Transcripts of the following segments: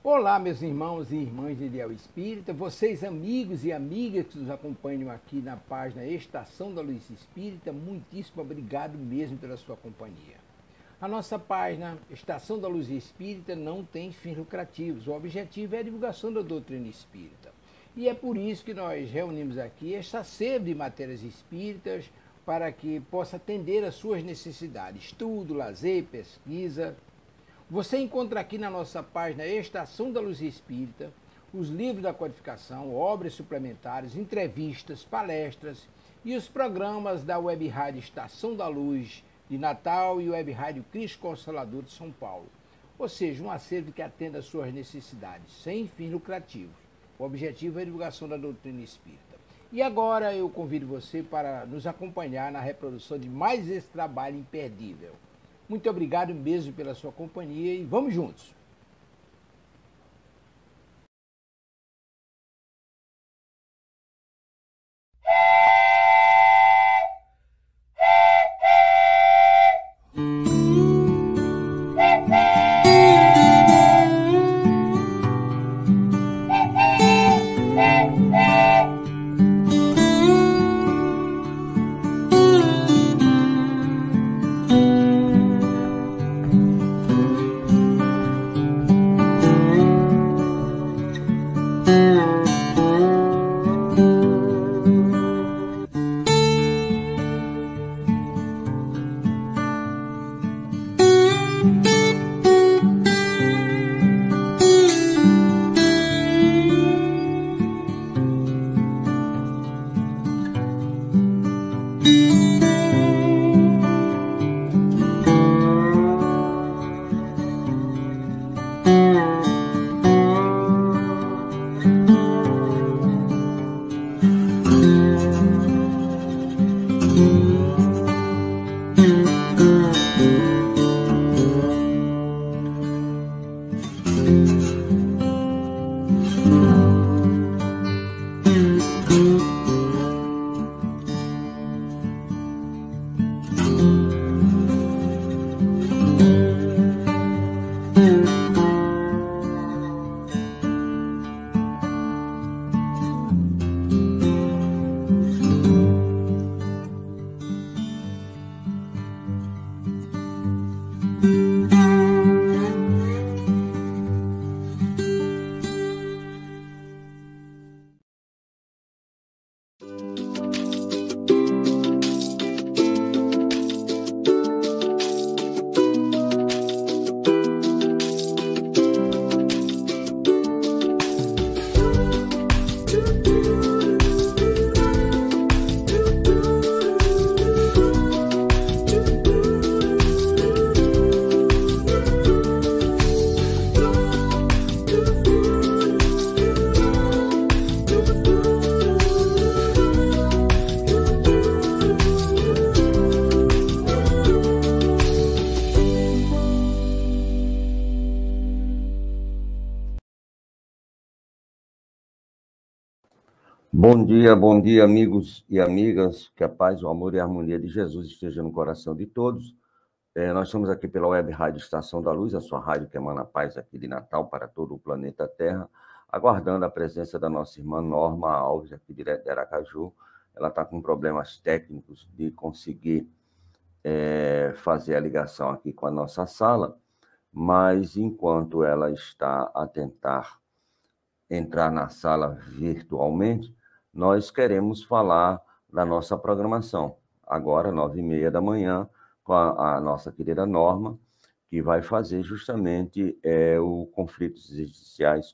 Olá, meus irmãos e irmãs de Ideal Espírita, vocês amigos e amigas que nos acompanham aqui na página Estação da Luz Espírita, muitíssimo obrigado mesmo pela sua companhia. A nossa página Estação da Luz Espírita não tem fins lucrativos, o objetivo é a divulgação da doutrina espírita. E é por isso que nós reunimos aqui esta sede de matérias espíritas para que possa atender às suas necessidades, estudo, lazer, pesquisa. Você encontra aqui na nossa página Estação da Luz Espírita os livros da codificação, obras suplementares, entrevistas, palestras e os programas da Web Rádio Estação da Luz de Natal e Web Rádio Cristo Consolador de São Paulo. Ou seja, um acervo que atenda às suas necessidades, sem fins lucrativos. O objetivo é a divulgação da doutrina espírita. E agora eu convido você para nos acompanhar na reprodução de mais esse trabalho imperdível. Muito obrigado mesmo pela sua companhia e vamos juntos! Bom dia, amigos e amigas. Que a paz, o amor e a harmonia de Jesus esteja no coração de todos. Nós estamos aqui pela Web Rádio Estação da Luz, a sua rádio que emana paz aqui de Natal para todo o planeta Terra, aguardando a presença da nossa irmã Norma Alves, aqui direto de Aracaju. Ela está com problemas técnicos de conseguir fazer a ligação aqui com a nossa sala, mas enquanto ela está a tentar entrar na sala virtualmente, nós queremos falar da nossa programação. Agora, 9h30 da manhã, com a nossa querida Norma, que vai fazer justamente o Conflitos Existenciais,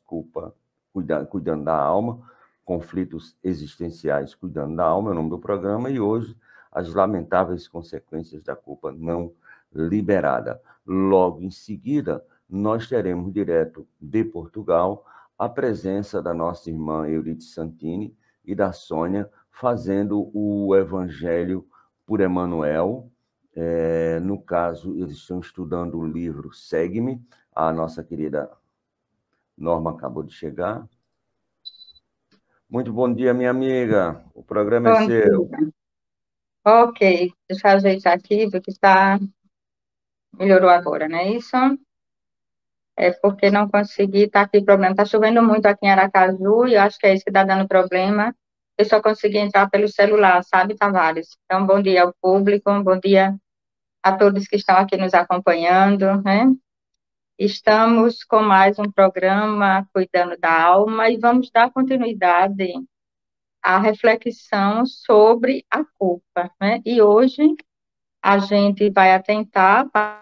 cuidando da alma, Conflitos Existenciais, cuidando da alma, é o nome do programa, e hoje, as lamentáveis consequências da culpa não liberada. Logo em seguida, nós teremos direto de Portugal a presença da nossa irmã Euridice Santini e da Sônia, fazendo o Evangelho por Emmanuel. No caso, eles estão estudando o livro Segue-me. A nossa querida Norma acabou de chegar. Muito bom dia, minha amiga. O programa é seu. Ok, deixa eu ajeitar aqui, ver que melhorou agora, não é isso? É porque não consegui, tá aqui problema. Tá chovendo muito aqui em Aracaju e eu acho que é isso que tá dando problema. Eu só consegui entrar pelo celular, sabe, Tavares? Então, bom dia ao público, bom dia a todos que estão aqui nos acompanhando, né? Estamos com mais um programa Cuidando da Alma e vamos dar continuidade à reflexão sobre a culpa, né? E hoje a gente vai atentar para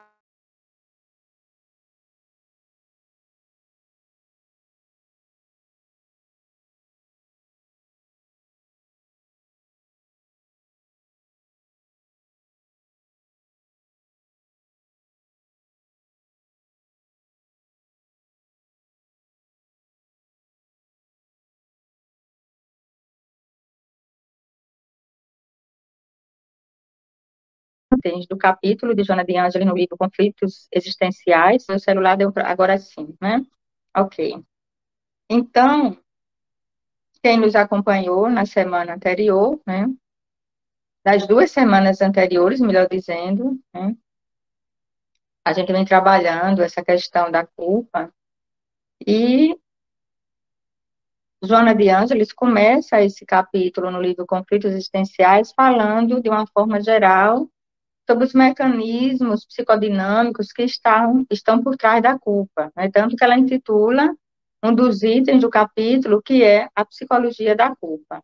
do capítulo de Joana de Ângelo no livro Conflitos Existenciais. Meu celular deu agora sim, né? Ok. Então, quem nos acompanhou na semana anterior, né? Das 2 semanas anteriores, melhor dizendo, né? A gente vem trabalhando essa questão da culpa e Joana de Ângeles começa esse capítulo no livro Conflitos Existenciais falando de uma forma geral sobre os mecanismos psicodinâmicos que estão por trás da culpa, né? Tanto que ela intitula um dos itens do capítulo, que é a psicologia da culpa.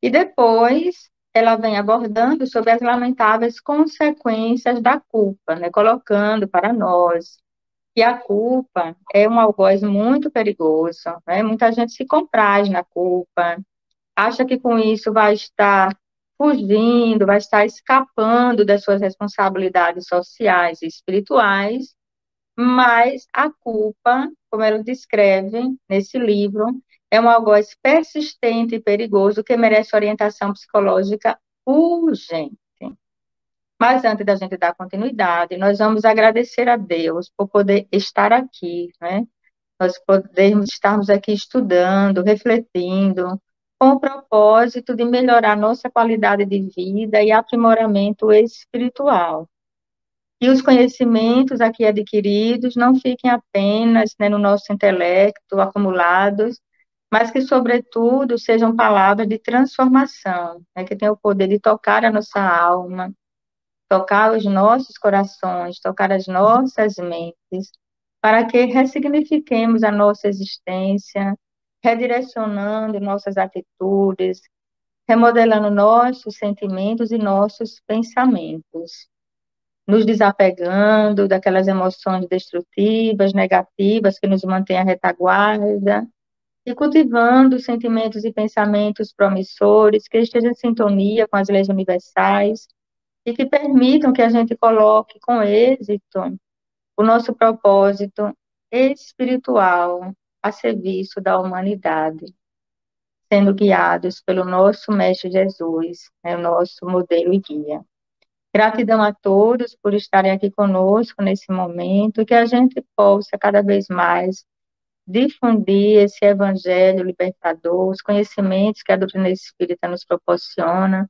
E depois ela vem abordando sobre as lamentáveis consequências da culpa, né? Colocando para nós que a culpa é um algoz muito perigoso, né? Muita gente se compraz na culpa, acha que com isso vai estar fugindo, vai estar escapando das suas responsabilidades sociais e espirituais, mas a culpa, como ela descreve nesse livro, é um algoz persistente e perigoso que merece orientação psicológica urgente. Mas antes da gente dar continuidade, nós vamos agradecer a Deus por poder estar aqui, né? Nós podermos estarmos aqui estudando, refletindo, com o propósito de melhorar nossa qualidade de vida e aprimoramento espiritual. E os conhecimentos aqui adquiridos não fiquem apenas, né, no nosso intelecto acumulados, mas que, sobretudo, sejam palavras de transformação, né, que tenham o poder de tocar a nossa alma, tocar os nossos corações, tocar as nossas mentes, para que ressignifiquemos a nossa existência, redirecionando nossas atitudes, remodelando nossos sentimentos e nossos pensamentos, nos desapegando daquelas emoções destrutivas, negativas, que nos mantêm à retaguarda, e cultivando sentimentos e pensamentos promissores, que estejam em sintonia com as leis universais, e que permitam que a gente coloque com êxito o nosso propósito espiritual a serviço da humanidade, sendo guiados pelo nosso Mestre Jesus, né, o nosso modelo e guia. Gratidão a todos por estarem aqui conosco nesse momento, que a gente possa cada vez mais difundir esse evangelho libertador, os conhecimentos que a doutrina espírita nos proporciona,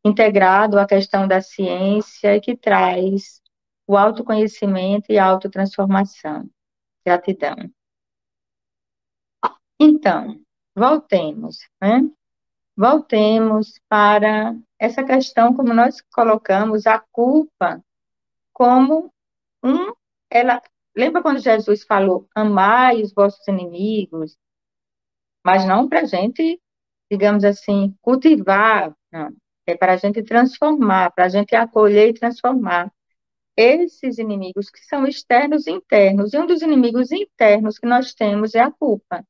integrado à questão da ciência e que traz o autoconhecimento e a autotransformação. Gratidão. Então, voltemos, né? Voltemos para essa questão, como nós colocamos a culpa como ela, lembra quando Jesus falou, amai os vossos inimigos, mas não para a gente, digamos assim, cultivar, não. É para a gente transformar, para a gente acolher e transformar esses inimigos que são externos e internos. E um dos inimigos internos que nós temos é a culpa.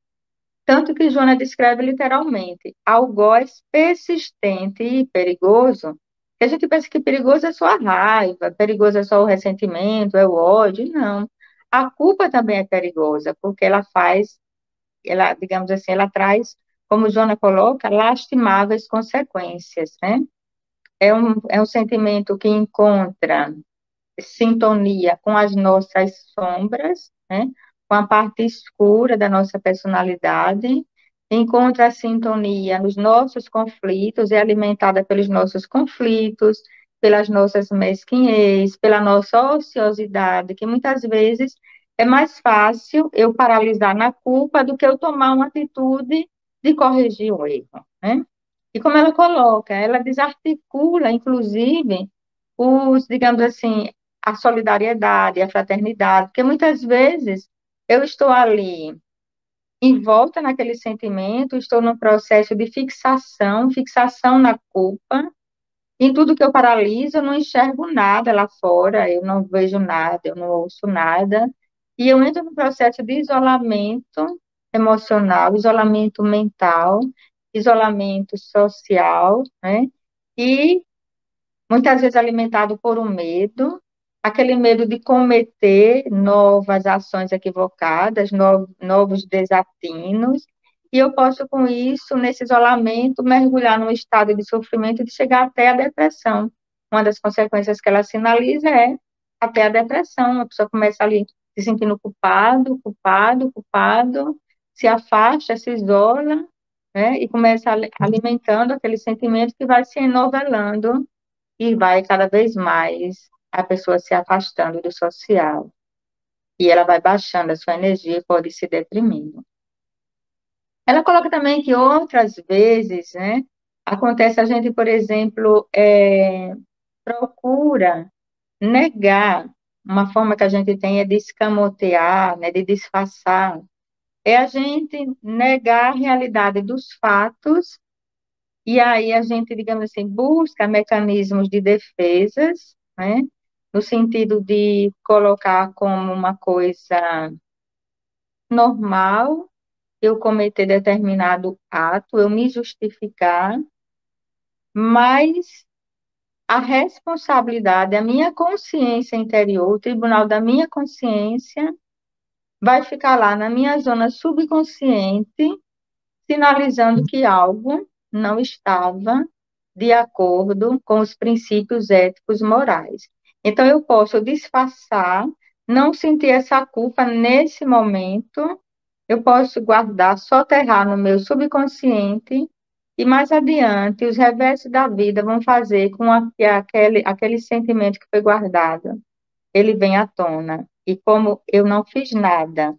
Tanto que Joana descreve literalmente, algoz persistente e perigoso, que a gente pensa que perigoso é só a raiva, perigoso é só o ressentimento, é o ódio. Não. A culpa também é perigosa, porque ela, digamos assim, ela traz, como Joana coloca, lastimáveis consequências, né? É um sentimento que encontra sintonia com as nossas sombras, né? Com a parte escura da nossa personalidade, encontra a sintonia nos nossos conflitos, é alimentada pelos nossos conflitos, pelas nossas mesquinhez, pela nossa ociosidade, que muitas vezes é mais fácil eu paralisar na culpa do que eu tomar uma atitude de corrigir o erro, né? E como ela coloca, ela desarticula, inclusive, digamos assim, a solidariedade, a fraternidade, porque muitas vezes eu estou ali envolta naquele sentimento, estou num processo de fixação na culpa, em tudo que eu paraliso, eu não enxergo nada lá fora, eu não vejo nada, eu não ouço nada, e eu entro no processo de isolamento emocional, isolamento mental, isolamento social, né? E muitas vezes alimentado por um medo, aquele medo de cometer novas ações equivocadas, novos desatinos, e eu posso, com isso, nesse isolamento, mergulhar num estado de sofrimento e de chegar até a depressão. Uma das consequências que ela sinaliza é até a depressão, a pessoa começa ali se sentindo culpado, se afasta, se isola, né, e começa alimentando aquele sentimento que vai se enovelando e vai cada vez mais a pessoa se afastando do social. E ela vai baixando a sua energia e pode se deprimindo. Ela coloca também que outras vezes, né, acontece a gente, por exemplo, procura negar, uma forma que a gente tem é de escamotear, né, de disfarçar, é a gente negar a realidade dos fatos. E aí a gente, digamos assim, busca mecanismos de defesas, né? No sentido de colocar como uma coisa normal eu cometer determinado ato, eu me justificar, mas a responsabilidade, a minha consciência interior, o tribunal da minha consciência, vai ficar lá na minha zona subconsciente, sinalizando que algo não estava de acordo com os princípios éticos morais. Então, eu posso disfarçar, não sentir essa culpa nesse momento, eu posso guardar, soterrar no meu subconsciente, e mais adiante, os revés da vida vão fazer com que aquele sentimento que foi guardado, ele venha à tona. E como eu não fiz nada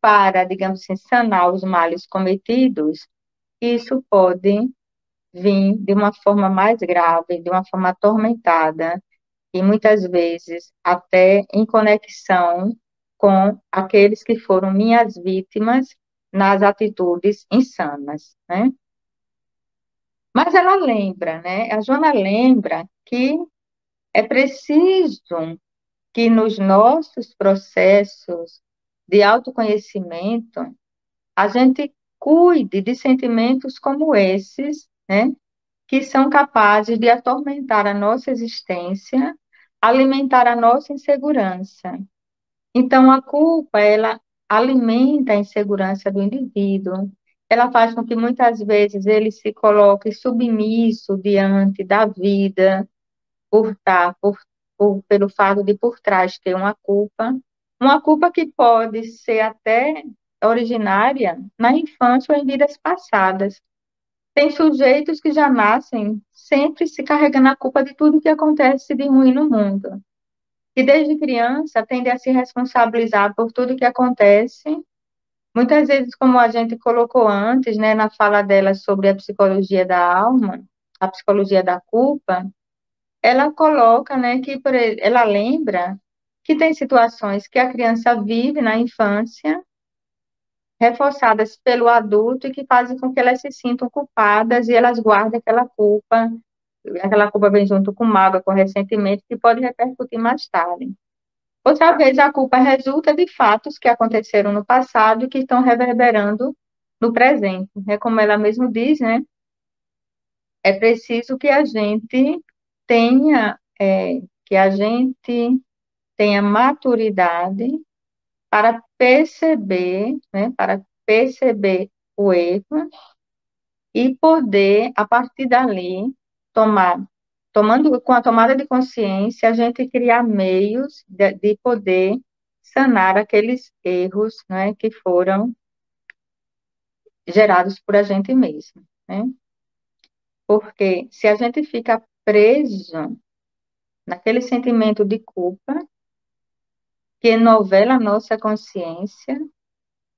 para, digamos assim, sanar os males cometidos, isso pode vir de uma forma mais grave, de uma forma atormentada, e muitas vezes até em conexão com aqueles que foram minhas vítimas nas atitudes insanas, né? Mas ela lembra, né? A Joana lembra que é preciso que nos nossos processos de autoconhecimento a gente cuide de sentimentos como esses, né? Que são capazes de atormentar a nossa existência, alimentar a nossa insegurança. Então, a culpa, ela alimenta a insegurança do indivíduo, ela faz com que muitas vezes ele se coloque submisso diante da vida, por estar, pelo fato de por trás ter uma culpa que pode ser até originária na infância ou em vidas passadas. Tem sujeitos que já nascem sempre se carregando a culpa de tudo que acontece de ruim no mundo. E desde criança tende a se responsabilizar por tudo que acontece. Muitas vezes, como a gente colocou antes, né, na fala dela sobre a psicologia da alma, a psicologia da culpa, ela coloca, né, ela lembra que tem situações que a criança vive na infância reforçadas pelo adulto e que fazem com que elas se sintam culpadas e elas guardem aquela culpa vem junto com mágoa, com ressentimento, que pode repercutir mais tarde. Outra vez, a culpa resulta de fatos que aconteceram no passado e que estão reverberando no presente. É como ela mesmo diz, né? É preciso que a gente tenha, que a gente tenha maturidade para perceber, né? Para perceber o erro e poder, a partir dali, com a tomada de consciência, a gente criar meios de poder sanar aqueles erros, né, que foram gerados por a gente mesmo, né? Porque se a gente fica preso naquele sentimento de culpa, que novela a nossa consciência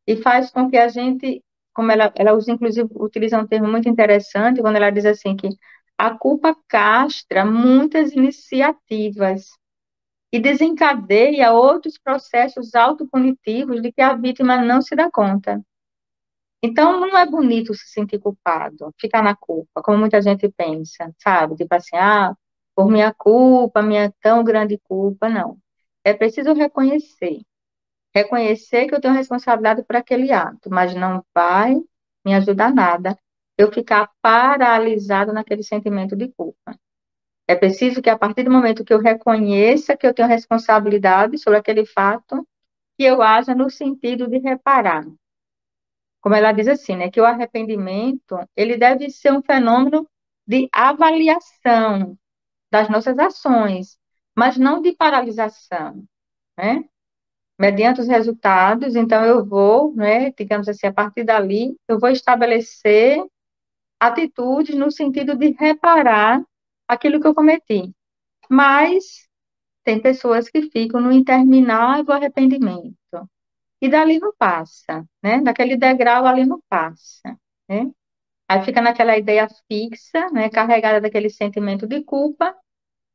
e faz com que a gente, como ela usa, inclusive, utiliza um termo muito interessante, quando ela diz assim que a culpa castra muitas iniciativas e desencadeia outros processos autopunitivos de que a vítima não se dá conta. Então, não é bonito se sentir culpado, ficar na culpa, como muita gente pensa, sabe? Tipo assim, por minha culpa, minha tão grande culpa, não. É preciso reconhecer que eu tenho responsabilidade por aquele ato, mas não vai me ajudar nada eu ficar paralisado naquele sentimento de culpa. É preciso que, a partir do momento que eu reconheça que eu tenho responsabilidade sobre aquele fato, que eu haja no sentido de reparar. Como ela diz assim, né, que o arrependimento, ele deve ser um fenômeno de avaliação das nossas ações, mas não de paralisação, né? Mediante os resultados, então eu vou, né, digamos assim, a partir dali, eu vou estabelecer atitudes no sentido de reparar aquilo que eu cometi. Mas tem pessoas que ficam no interminável arrependimento. E dali não passa, né? Daquele degrau ali não passa, né? Aí fica naquela ideia fixa, né? Carregada daquele sentimento de culpa,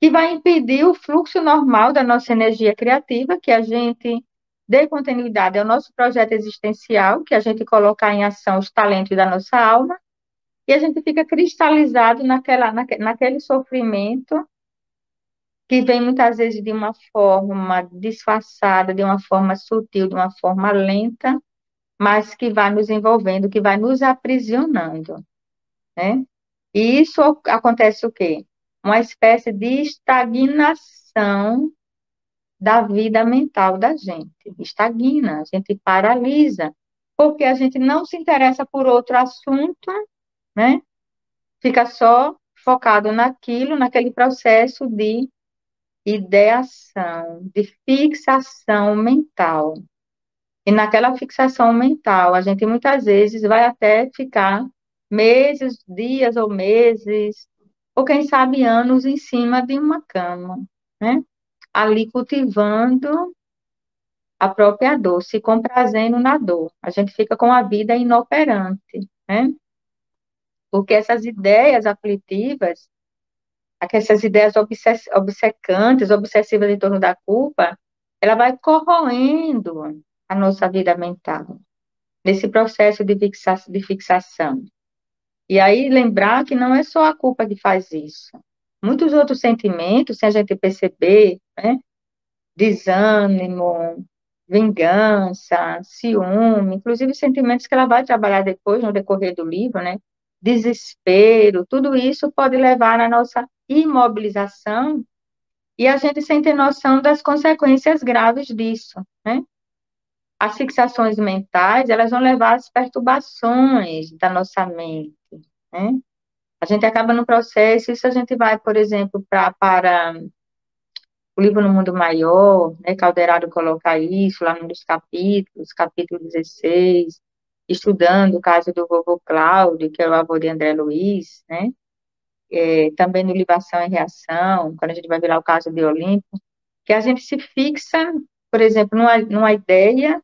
que vai impedir o fluxo normal da nossa energia criativa, que a gente dê continuidade ao nosso projeto existencial, que a gente colocar em ação os talentos da nossa alma, e a gente fica cristalizado naquele sofrimento que vem muitas vezes de uma forma disfarçada, de uma forma sutil, de uma forma lenta, mas que vai nos envolvendo, que vai nos aprisionando, né? E isso acontece o quê? Uma espécie de estagnação da vida mental da gente. Estagna, a gente paralisa, porque a gente não se interessa por outro assunto, né? Fica só focado naquilo, naquele processo de ideação, de fixação mental. E naquela fixação mental, a gente muitas vezes vai até ficar meses, dias ou meses, ou quem sabe anos em cima de uma cama, né? Ali cultivando a própria dor, se comprazendo na dor. A gente fica com a vida inoperante, né? Porque essas ideias aflitivas, essas ideias obcecantes, obsessivas em torno da culpa, ela vai corroendo a nossa vida mental, nesse processo de fixação. E aí lembrar que não é só a culpa que faz isso. Muitos outros sentimentos, sem a gente perceber, né? Desânimo, vingança, ciúme, inclusive sentimentos que ela vai trabalhar depois, no decorrer do livro, né? Desespero, tudo isso pode levar à nossa imobilização e a gente sem ter noção das consequências graves disso, né? As fixações mentais, elas vão levar às perturbações da nossa mente, né? A gente acaba no processo, isso a gente vai, por exemplo, para o livro No Mundo Maior, né, Calderaro coloca isso lá num dos capítulos, capítulo 16, estudando o caso do vovô Cláudio, que era o avô de André Luiz, né? Também no livro Ação e Reação, quando a gente vai ver lá o caso de Olimpo, que a gente se fixa, por exemplo, numa ideia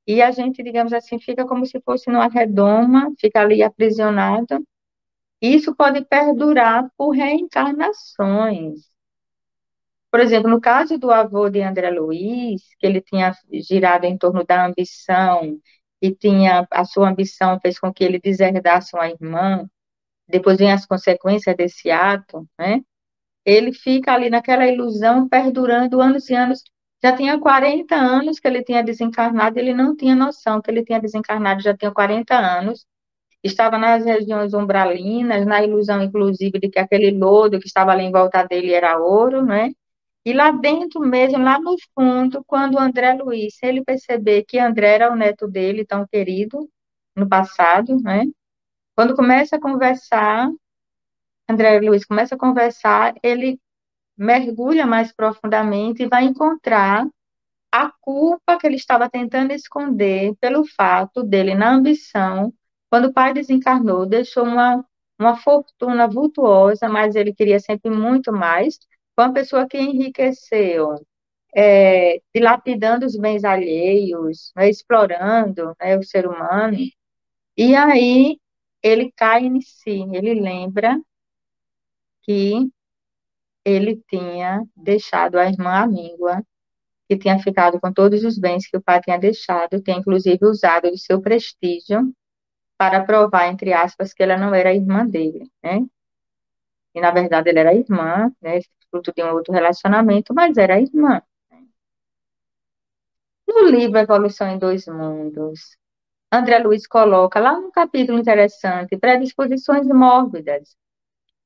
e a gente, digamos assim, fica como se fosse numa redoma, fica ali aprisionado. Isso pode perdurar por reencarnações. Por exemplo, no caso do avô de André Luiz, que ele tinha girado em torno da ambição, e tinha a sua ambição fez com que ele deserdasse uma irmã, depois vem as consequências desse ato, né? Ele fica ali naquela ilusão, perdurando anos e anos. Já tinha 40 anos que ele tinha desencarnado, ele não tinha noção que ele tinha desencarnado, já tinha 40 anos, estava nas regiões umbralinas, na ilusão, inclusive, de que aquele lodo que estava ali em volta dele era ouro, né? E lá dentro mesmo, lá no fundo, quando o André Luiz, se ele perceber que André era o neto dele, tão querido, no passado, né? Quando começa a conversar, André Luiz começa a conversar, ele mergulha mais profundamente e vai encontrar a culpa que ele estava tentando esconder pelo fato dele, na ambição, quando o pai desencarnou, deixou uma fortuna vultuosa, mas ele queria sempre muito mais, foi uma pessoa que enriqueceu dilapidando os bens alheios, né, explorando, né, o ser humano. E aí ele cai em si, ele lembra que ele tinha deixado a irmã amígua, que tinha ficado com todos os bens que o pai tinha deixado, tinha inclusive usado do seu prestígio para provar, entre aspas, que ela não era irmã dele, né? E, na verdade, ela era irmã, né? Fruto de um outro relacionamento, mas era irmã. No livro Evolução em Dois Mundos, André Luiz coloca lá um capítulo interessante, predisposições mórbidas.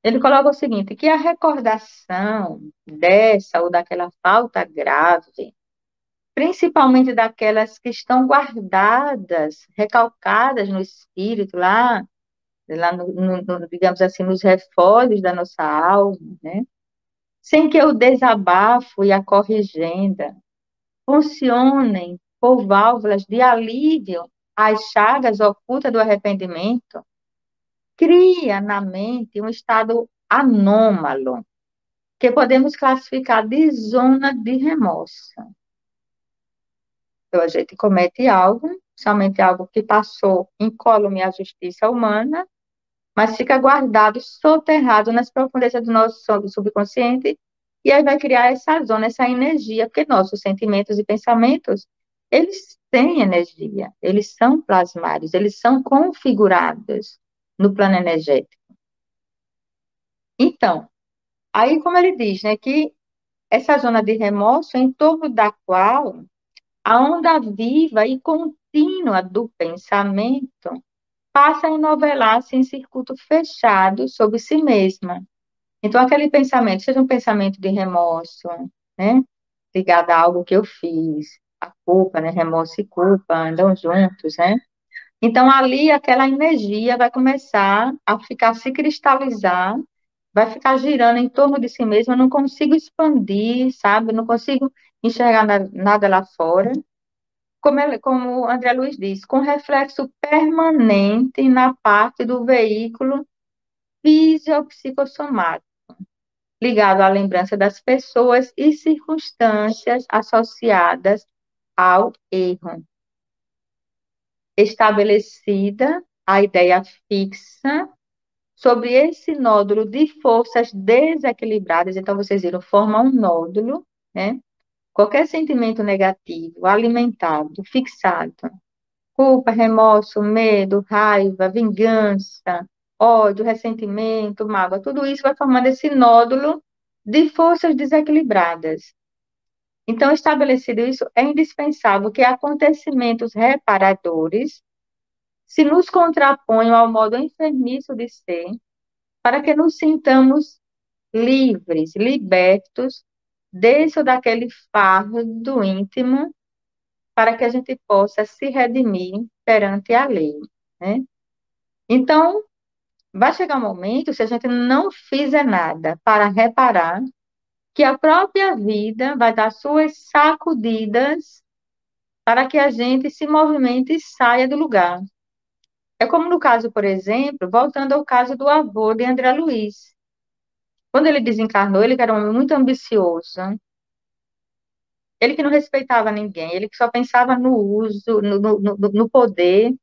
Ele coloca o seguinte, que a recordação dessa ou daquela falta grave, principalmente daquelas que estão guardadas, recalcadas no espírito, lá digamos assim, nos refólios da nossa alma, né? Sem que o desabafo e a corrigenda funcionem por válvulas de alívio às chagas ocultas do arrependimento, cria na mente um estado anômalo, que podemos classificar de zona de remorso. Então, a gente comete algo, somente algo que passou incólume à justiça humana, mas fica guardado, soterrado nas profundezas do nosso subconsciente, e aí vai criar essa zona, essa energia, porque nossos sentimentos e pensamentos, eles têm energia, eles são plasmados, eles são configurados no plano energético. Então, aí como ele diz, né, que essa zona de remorso, em torno da qual a onda viva e contínua do pensamento passa a enovelar-se em circuito fechado sobre si mesma. Então, aquele pensamento, seja um pensamento de remorso, né, ligado a algo que eu fiz, a culpa, né, remorso e culpa andam juntos, né? Então, ali, aquela energia vai começar a ficar, se cristalizar, vai ficar girando em torno de si mesma, eu não consigo expandir, sabe? Eu não consigo enxergar nada lá fora. Como o André Luiz diz, com reflexo permanente na parte do veículo fisiopsicossomático, ligado à lembrança das pessoas e circunstâncias associadas ao erro. Estabelecida a ideia fixa sobre esse nódulo de forças desequilibradas, então vocês viram, forma um nódulo, né? Qualquer sentimento negativo, alimentado, fixado, culpa, remorso, medo, raiva, vingança, ódio, ressentimento, mágoa, tudo isso vai formando esse nódulo de forças desequilibradas. Então, estabelecido isso, é indispensável que acontecimentos reparadores se nos contraponham ao modo enfermiço de ser, para que nos sintamos livres, libertos desse ou daquele fardo íntimo, para que a gente possa se redimir perante a lei, né? Então, vai chegar um momento, se a gente não fizer nada para reparar, que a própria vida vai dar suas sacudidas para que a gente se movimente e saia do lugar. É como no caso, por exemplo, voltando ao caso do avô de André Luiz. Quando ele desencarnou, ele era um homem muito ambicioso, ele que não respeitava ninguém, ele que só pensava no uso, no poder,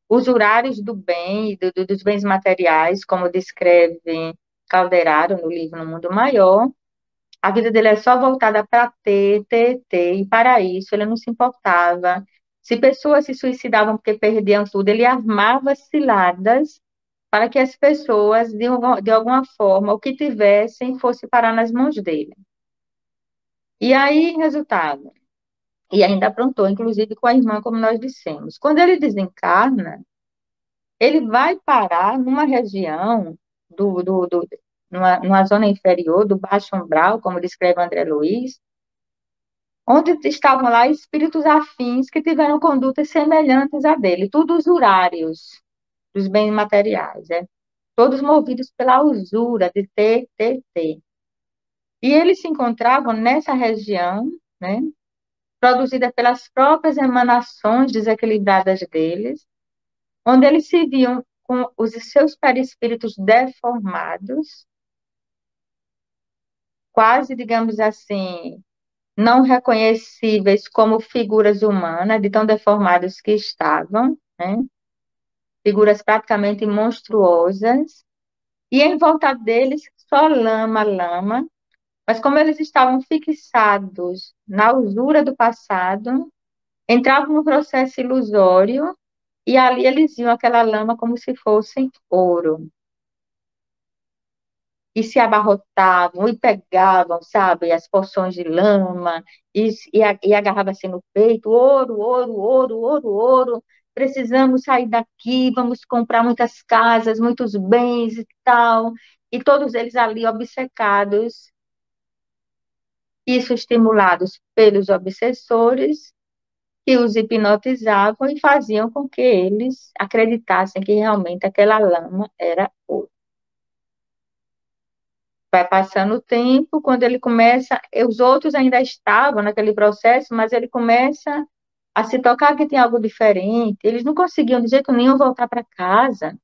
usurários do bem, dos bens materiais, como descreve Calderaro no livro No Mundo Maior. A vida dele era só voltada para ter, e para isso ele não se importava. Se pessoas se suicidavam porque perdiam tudo, ele armava ciladas para que as pessoas, de alguma forma, o que tivessem, fosse parar nas mãos dele. E aí, resultado, e ainda aprontou, inclusive com a irmã, como nós dissemos. Quando ele desencarna, ele vai parar numa região, numa zona inferior, do baixo umbral, como descreve André Luiz, onde estavam lá espíritos afins que tiveram condutas semelhantes a dele, todos usurários dos bens materiais, né? Todos movidos pela usura de ter. E eles se encontravam nessa região, né, produzida pelas próprias emanações desequilibradas deles, onde eles se viam com os seus perispíritos deformados, quase, digamos assim, não reconhecíveis como figuras humanas, de tão deformados que estavam, né? Figuras praticamente monstruosas, e em volta deles só lama, lama, mas como eles estavam fixados na usura do passado, entravam no processo ilusório e ali eles viam aquela lama como se fosse ouro. E se abarrotavam e pegavam, sabe, as porções de lama e agarrava assim no peito, ouro, ouro, ouro, ouro, ouro. Precisamos sair daqui, vamos comprar muitas casas, muitos bens e tal. E todos eles ali obcecados, isso estimulados pelos obsessores que os hipnotizavam e faziam com que eles acreditassem que realmente aquela lama era ouro. Vai passando o tempo, quando ele começa, os outros ainda estavam naquele processo, mas ele começa a se tocar que tem algo diferente. Eles não conseguiam de jeito nenhum voltar para casa.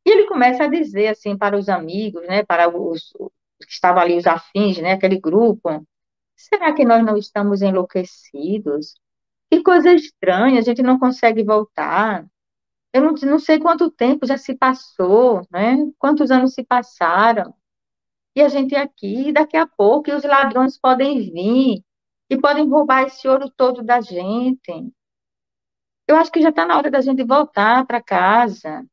E ele começa a dizer assim para os amigos, né, para os que estavam ali, os afins, né, aquele grupo: será que nós não estamos enlouquecidos? Que coisa estranha, a gente não consegue voltar. Eu não sei quanto tempo já se passou, né? Quantos anos se passaram. E a gente aqui, daqui a pouco, e os ladrões podem vir e podem roubar esse ouro todo da gente. Eu acho que já está na hora da gente voltar para casa.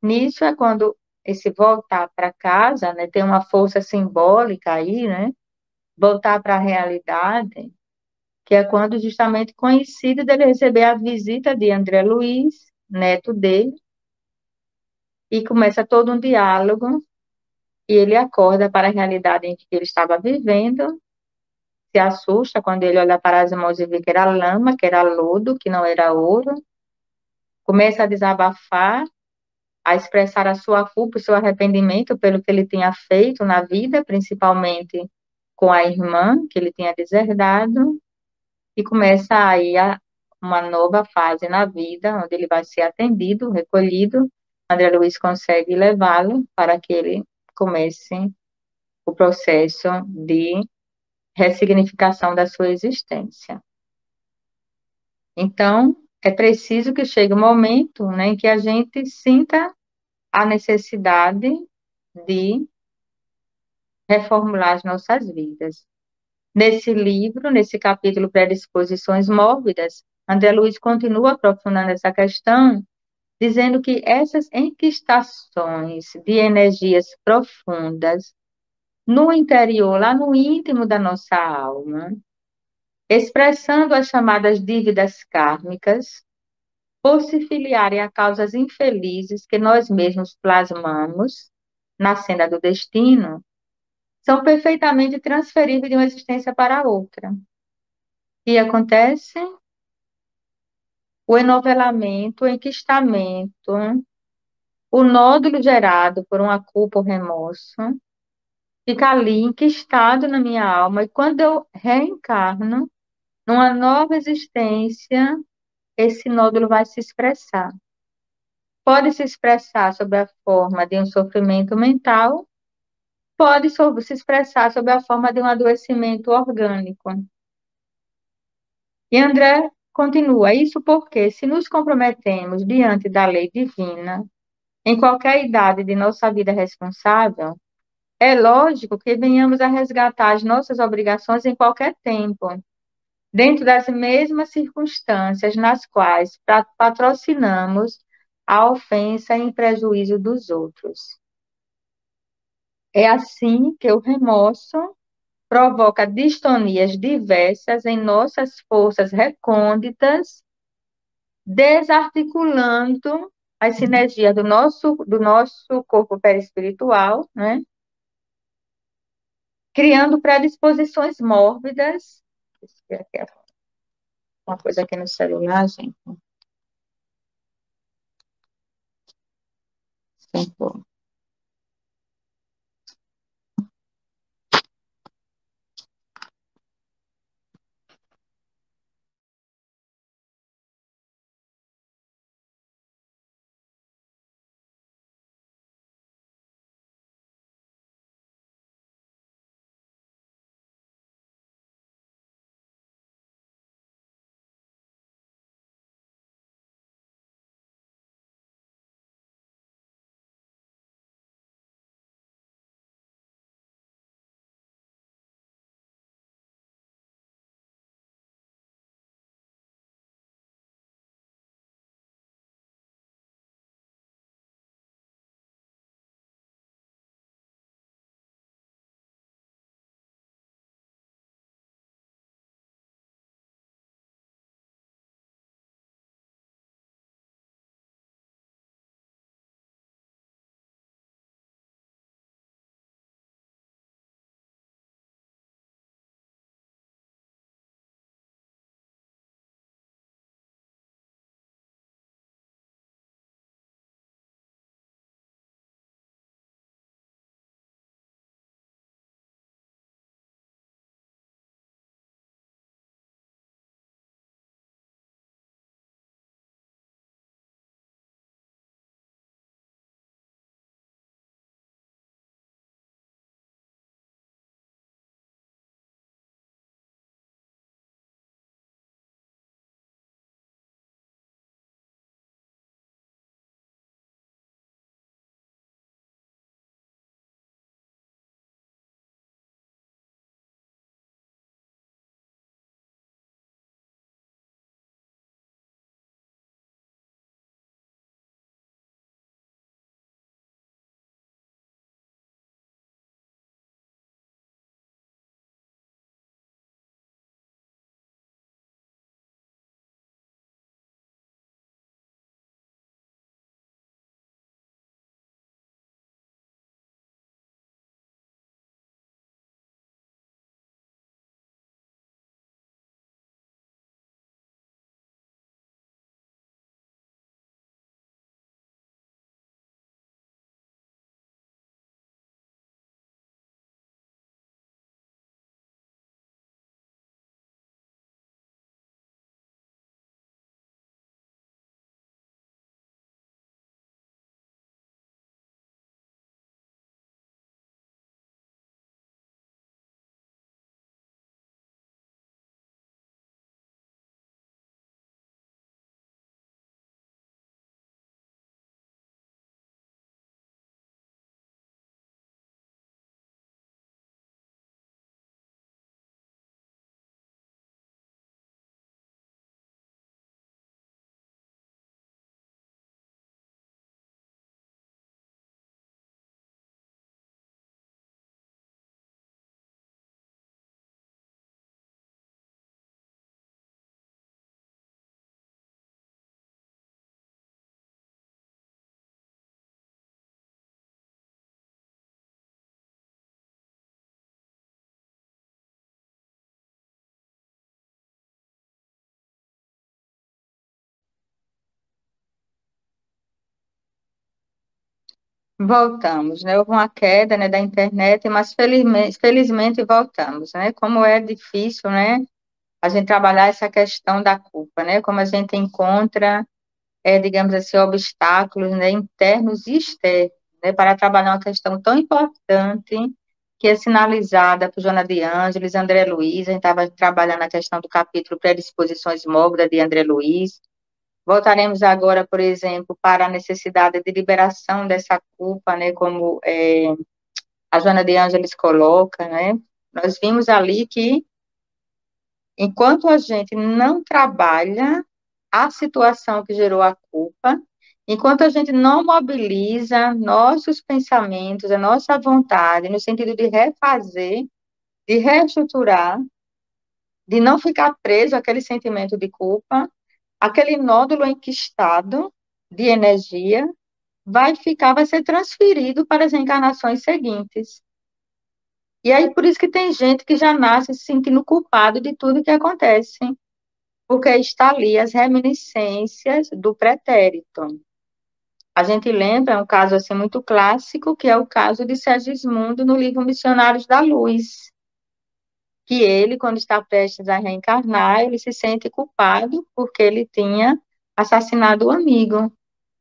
Nisso é quando esse voltar para casa, né, tem uma força simbólica aí, né? Voltar para a realidade, que é quando justamente coincide dele receber a visita de André Luiz, neto dele, e começa todo um diálogo, e ele acorda para a realidade em que ele estava vivendo, se assusta quando ele olha para as mãos e vê que era lama, que era lodo, que não era ouro. Começa a desabafar, a expressar a sua culpa, o seu arrependimento pelo que ele tinha feito na vida, principalmente com a irmã que ele tinha deserdado, e começa aí uma nova fase na vida, onde ele vai ser atendido, recolhido. André Luiz consegue levá-lo para que ele comece o processo de ressignificação da sua existência. Então, é preciso que chegue um momento, né, em que a gente sinta a necessidade de reformular as nossas vidas. Nesse livro, nesse capítulo Predisposições Mórbidas, André Luiz continua aprofundando essa questão, dizendo que essas enquistações de energias profundas no interior, lá no íntimo da nossa alma, expressando as chamadas dívidas kármicas, por se filiarem a causas infelizes que nós mesmos plasmamos na senda do destino, são perfeitamente transferíveis de uma existência para outra. E acontece o enovelamento, o enquistamento, o nódulo gerado por uma culpa ou remorso, fica ali enquistado na minha alma, e quando eu reencarno, numa nova existência, esse nódulo vai se expressar. Pode se expressar sob a forma de um sofrimento mental, pode se expressar sob a forma de um adoecimento orgânico. E André continua, isso porque, se nos comprometemos diante da lei divina, em qualquer idade de nossa vida responsável, é lógico que venhamos a resgatar as nossas obrigações em qualquer tempo, dentro das mesmas circunstâncias nas quais patrocinamos a ofensa em prejuízo dos outros. É assim que o remorso provoca distonias diversas em nossas forças recônditas, desarticulando as sinergias do nosso corpo perispiritual, né? Criando predisposições mórbidas. Deixa eu ver aqui uma coisa aqui no celular, gente. Sim, Voltamos, né? Houve uma queda, né, da internet, mas felizmente voltamos, né? Como é difícil, né, a gente trabalhar essa questão da culpa, né? Como a gente encontra, digamos assim, obstáculos, né, internos e externos, né, para trabalhar uma questão tão importante que é sinalizada por Joana de Ângeles, André Luiz. A gente estava trabalhando a questão do capítulo Predisposições Mórbidas de André Luiz. Voltaremos agora, por exemplo, para a necessidade de liberação dessa culpa, né, como a Joana de Ângeles coloca, né? Nós vimos ali que, enquanto a gente não trabalha a situação que gerou a culpa, enquanto a gente não mobiliza nossos pensamentos, a nossa vontade, no sentido de refazer, de reestruturar, de não ficar preso àquele sentimento de culpa, aquele nódulo enquistado de energia vai ser transferido para as encarnações seguintes. E aí, por isso que tem gente que já nasce se sentindo culpado de tudo que acontece, porque está ali as reminiscências do pretérito. A gente lembra um caso assim muito clássico, que é o caso de Segismundo no livro Missionários da Luz, que ele, quando está prestes a reencarnar, ele se sente culpado porque ele tinha assassinado o amigo.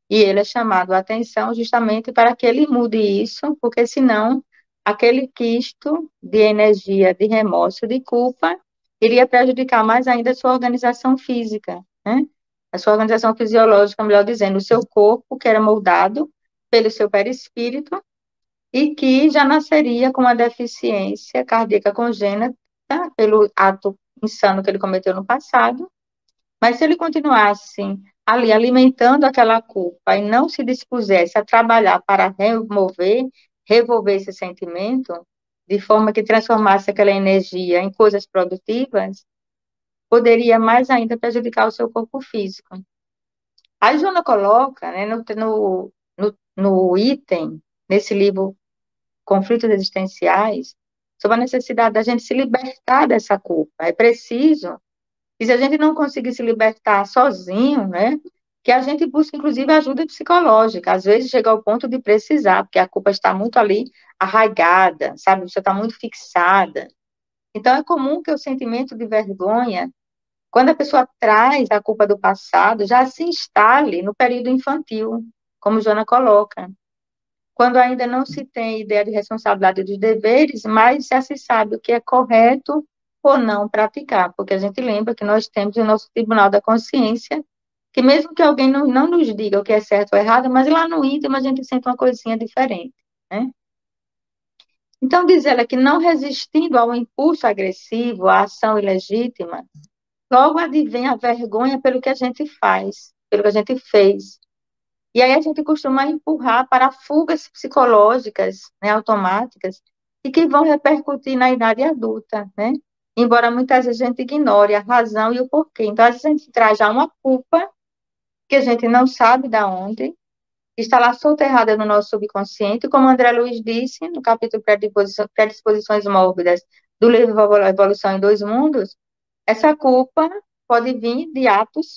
E ele é chamado a atenção justamente para que ele mude isso, porque senão aquele quisto de energia, de remorso, de culpa, iria prejudicar mais ainda a sua organização física, né? A sua organização fisiológica, melhor dizendo, o seu corpo, que era moldado pelo seu perispírito, e que já nasceria com uma deficiência cardíaca congênita pelo ato insano que ele cometeu no passado. Mas se ele continuasse ali alimentando aquela culpa e não se dispusesse a trabalhar para revolver esse sentimento, de forma que transformasse aquela energia em coisas produtivas, poderia mais ainda prejudicar o seu corpo físico. A Joana coloca, né, no item, nesse livro Conflitos Existenciais, sobre a necessidade da gente se libertar dessa culpa. É preciso. E se a gente não conseguir se libertar sozinho, né, que a gente busque, inclusive, ajuda psicológica. Às vezes chega ao ponto de precisar, porque a culpa está muito ali arraigada, sabe? Você está muito fixada. Então, é comum que o sentimento de vergonha, quando a pessoa traz a culpa do passado, já se instale no período infantil, como Joana coloca. Quando ainda não se tem ideia de responsabilidade dos deveres, mas já se sabe o que é correto ou não praticar, porque a gente lembra que nós temos o nosso Tribunal da Consciência, que mesmo que alguém não nos diga o que é certo ou errado, mas lá no íntimo a gente sente uma coisinha diferente, né? Então, diz ela que não resistindo ao impulso agressivo, à ação ilegítima, logo advém a vergonha pelo que a gente faz, pelo que a gente fez. E aí a gente costuma empurrar para fugas psicológicas, né, automáticas, e que vão repercutir na idade adulta, né? Embora muitas vezes a gente ignore a razão e o porquê. Então, às vezes a gente traz já uma culpa que a gente não sabe de onde, está lá soterrada no nosso subconsciente, como André Luiz disse no capítulo Predisposições Mórbidas do livro Evolução em Dois Mundos, essa culpa pode vir de atos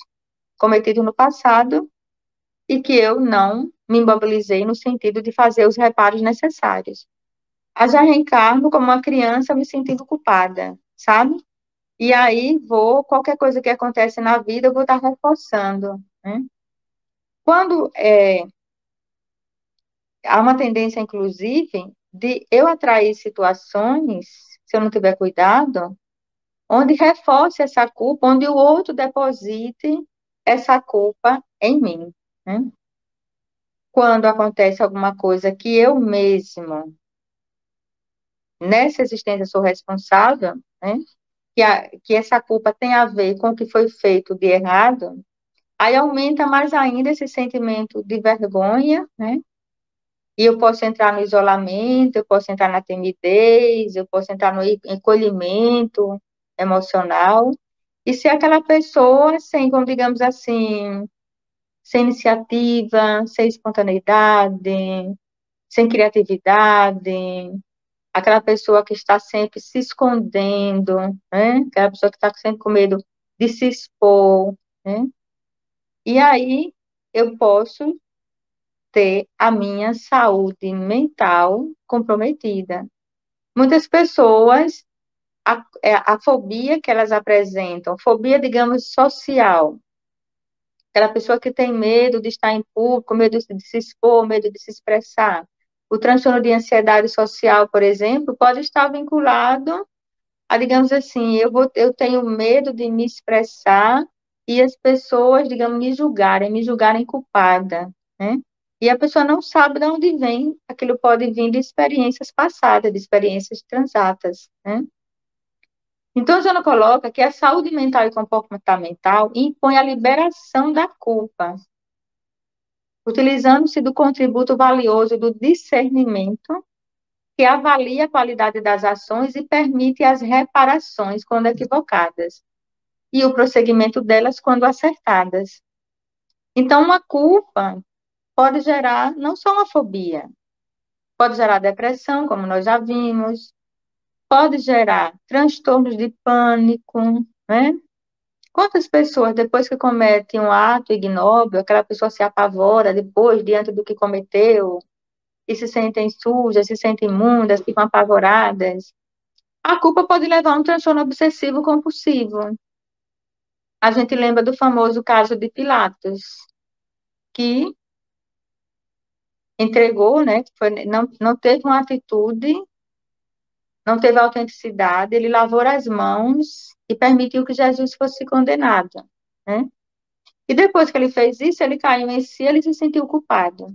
cometidos no passado e que eu não me mobilizei no sentido de fazer os reparos necessários. Eu já reencarno como uma criança me sentindo culpada, sabe? E aí qualquer coisa que acontece na vida, eu vou estar reforçando, né? Quando há uma tendência, inclusive, de eu atrair situações, se eu não tiver cuidado, onde reforce essa culpa, onde o outro deposite essa culpa em mim, né? Quando acontece alguma coisa que eu mesmo, nessa existência, sou responsável, né? Que essa culpa tem a ver com o que foi feito de errado, aí aumenta mais ainda esse sentimento de vergonha, né? E eu posso entrar no isolamento, eu posso entrar na timidez, eu posso entrar no encolhimento emocional, e ser aquela pessoa sem, como digamos assim, sem iniciativa, sem espontaneidade, sem criatividade, aquela pessoa que está sempre se escondendo, né? Aquela pessoa que está sempre com medo de se expor, né? E aí eu posso ter a minha saúde mental comprometida. Muitas pessoas, a fobia que elas apresentam, fobia, digamos, social, aquela pessoa que tem medo de estar em público, medo de se expor, medo de se expressar. O transtorno de ansiedade social, por exemplo, pode estar vinculado a, digamos assim, eu tenho medo de me expressar e as pessoas, digamos, me julgarem culpada, né? E a pessoa não sabe de onde vem, aquilo pode vir de experiências passadas, de experiências transatas, né? Então, Jana coloca que a saúde mental e comportamental impõe a liberação da culpa, utilizando-se do contributo valioso do discernimento, que avalia a qualidade das ações e permite as reparações quando equivocadas, e o prosseguimento delas quando acertadas. Então, uma culpa pode gerar não só uma fobia, pode gerar depressão, como nós já vimos, pode gerar transtornos de pânico, né? Quantas pessoas, depois que cometem um ato ignóbil, aquela pessoa se apavora depois, diante do que cometeu, e se sentem sujas, se sentem imundas, ficam apavoradas. A culpa pode levar a um transtorno obsessivo compulsivo. A gente lembra do famoso caso de Pilatos, que entregou, né, não teve uma atitude, não teve autenticidade, ele lavou as mãos e permitiu que Jesus fosse condenado, né? E depois que ele fez isso, ele caiu em si, ele se sentiu culpado.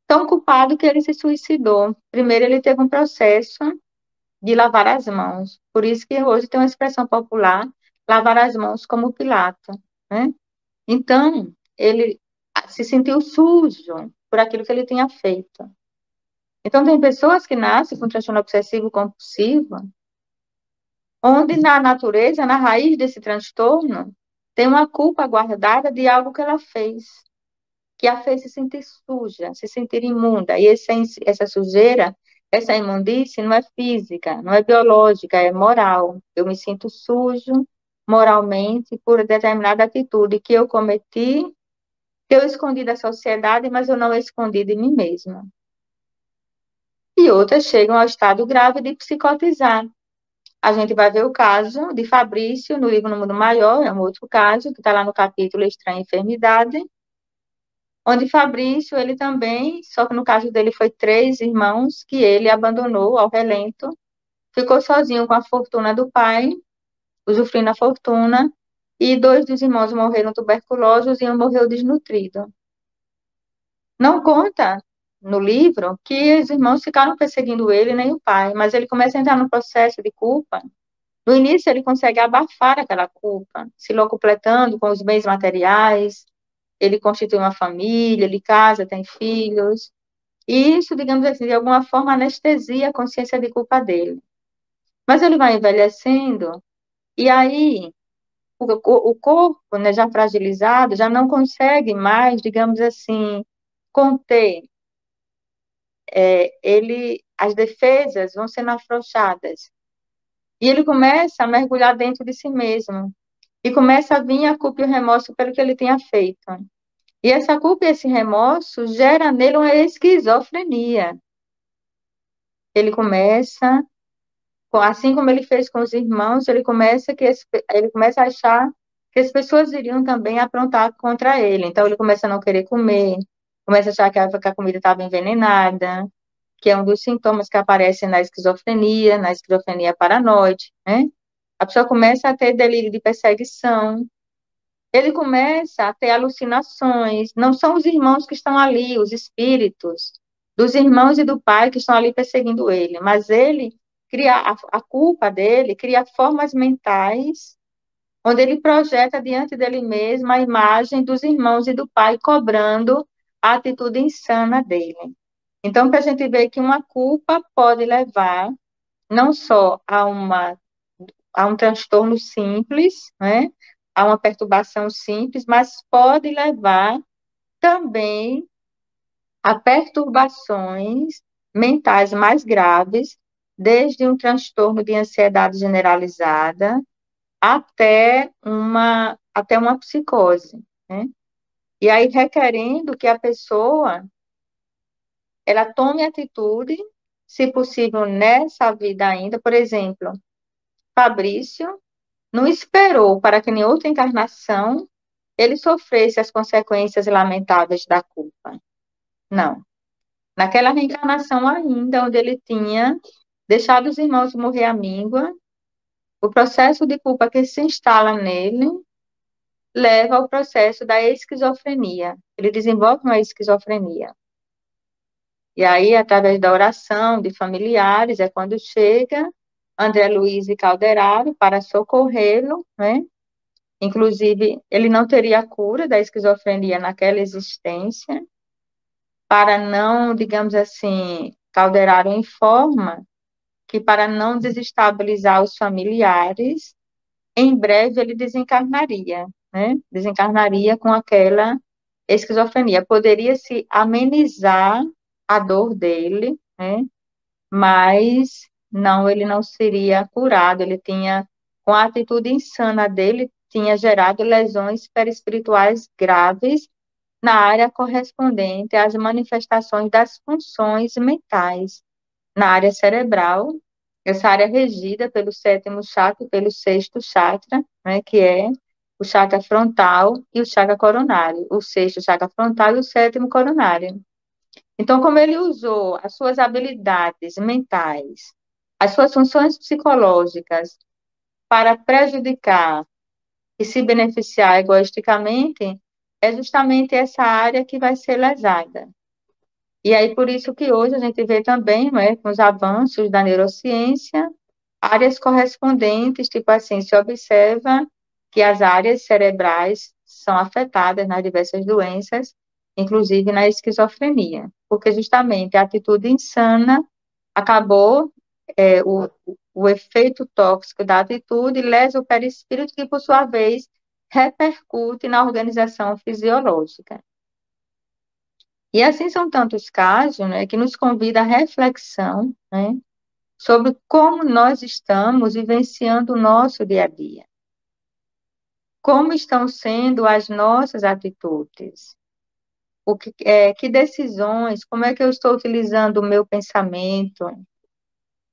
Tão culpado que ele se suicidou. Primeiro, ele teve um processo de lavar as mãos. Por isso que hoje tem uma expressão popular, lavar as mãos como Pilato, né? Então, ele se sentiu sujo por aquilo que ele tinha feito. Então, tem pessoas que nascem com transtorno obsessivo compulsivo, onde na natureza, na raiz desse transtorno, tem uma culpa guardada de algo que ela fez, que a fez se sentir suja, se sentir imunda. E essa sujeira, essa imundície não é física, não é biológica, é moral. Eu me sinto sujo moralmente por determinada atitude que eu cometi, que eu escondi da sociedade, mas eu não escondi de mim mesma. E outras chegam ao estado grave de psicotizar. A gente vai ver o caso de Fabrício no livro No Mundo Maior, é um outro caso, que está lá no capítulo Estranha Enfermidade, onde Fabrício, ele também, só que no caso dele foi 3 irmãos que ele abandonou ao relento, ficou sozinho com a fortuna do pai, usufruindo a fortuna, e 2 dos irmãos morreram tuberculosos e um morreu desnutrido. Não conta no livro que os irmãos ficaram perseguindo ele, nem o pai, mas ele começa a entrar no processo de culpa. No início, ele consegue abafar aquela culpa, se locupletando com os bens materiais, ele constitui uma família, ele casa, tem filhos, e isso, digamos assim, de alguma forma anestesia a consciência de culpa dele. Mas ele vai envelhecendo, e aí o corpo, né, já fragilizado, já não consegue mais, digamos assim, conter. As defesas vão sendo afrouxadas. E ele começa a mergulhar dentro de si mesmo. E começa a vir a culpa e o remorso pelo que ele tinha feito. E essa culpa e esse remorso gera nele uma esquizofrenia. Ele começa, assim como ele fez com os irmãos, ele começa a achar que as pessoas iriam também aprontar contra ele. Então, ele começa a não querer comer, começa a achar que a comida estava envenenada, que é um dos sintomas que aparecem na esquizofrenia paranoide, né? A pessoa começa a ter delírio de perseguição, ele começa a ter alucinações, não são os irmãos que estão ali, os espíritos dos irmãos e do pai que estão ali perseguindo ele, mas ele cria a culpa dele, cria formas mentais, onde ele projeta diante dele mesmo a imagem dos irmãos e do pai cobrando a atitude insana dele. Então, para a gente ver que uma culpa pode levar não só a um transtorno simples, né? A uma perturbação simples, mas pode levar também a perturbações mentais mais graves, desde um transtorno de ansiedade generalizada até uma psicose, né? E aí requerendo que a pessoa ela tome atitude, se possível, nessa vida ainda. Por exemplo, Fabrício não esperou para que em outra encarnação ele sofresse as consequências lamentáveis da culpa. Não. Naquela reencarnação ainda, onde ele tinha deixado os irmãos morrer à míngua, o processo de culpa que se instala nele leva ao processo da esquizofrenia. Ele desenvolve uma esquizofrenia. E aí, através da oração de familiares, é quando chega André Luiz e Calderaro para socorrê-lo, né? Inclusive, ele não teria a cura da esquizofrenia naquela existência, para não, digamos assim, Calderaro informa que para não desestabilizar os familiares, em breve ele desencarnaria, né? Desencarnaria com aquela esquizofrenia. Poderia se amenizar a dor dele, né? Mas não, ele não seria curado. Ele tinha, com a atitude insana dele, tinha gerado lesões perispirituais graves na área correspondente às manifestações das funções mentais, na área cerebral, essa área regida pelo sétimo chakra e pelo sexto chakra, né, que é o chakra frontal e o chakra coronário, o sexto chakra frontal e o sétimo coronário. Então, como ele usou as suas habilidades mentais, as suas funções psicológicas para prejudicar e se beneficiar egoisticamente, é justamente essa área que vai ser lesada. E aí, por isso que hoje a gente vê também, né, com os avanços da neurociência, áreas correspondentes, tipo assim, se observa que as áreas cerebrais são afetadas nas diversas doenças, inclusive na esquizofrenia, porque justamente a atitude insana acabou, o efeito tóxico da atitude lesa o perispírito, que, por sua vez, repercute na organização fisiológica. E assim são tantos casos, né, que nos convida à reflexão, né, sobre como nós estamos vivenciando o nosso dia a dia. Como estão sendo as nossas atitudes? Que decisões, como é que eu estou utilizando o meu pensamento?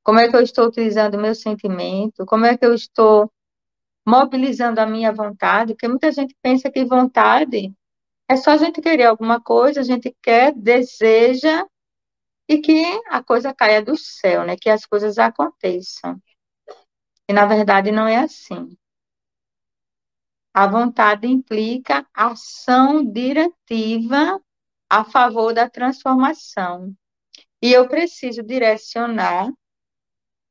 Como é que eu estou utilizando o meu sentimento? Como é que eu estou mobilizando a minha vontade? Porque muita gente pensa que vontade é só a gente querer alguma coisa, a gente quer, deseja, e que a coisa caia do céu, né? Que as coisas aconteçam. E, na verdade, não é assim. A vontade implica ação diretiva a favor da transformação. E eu preciso direcionar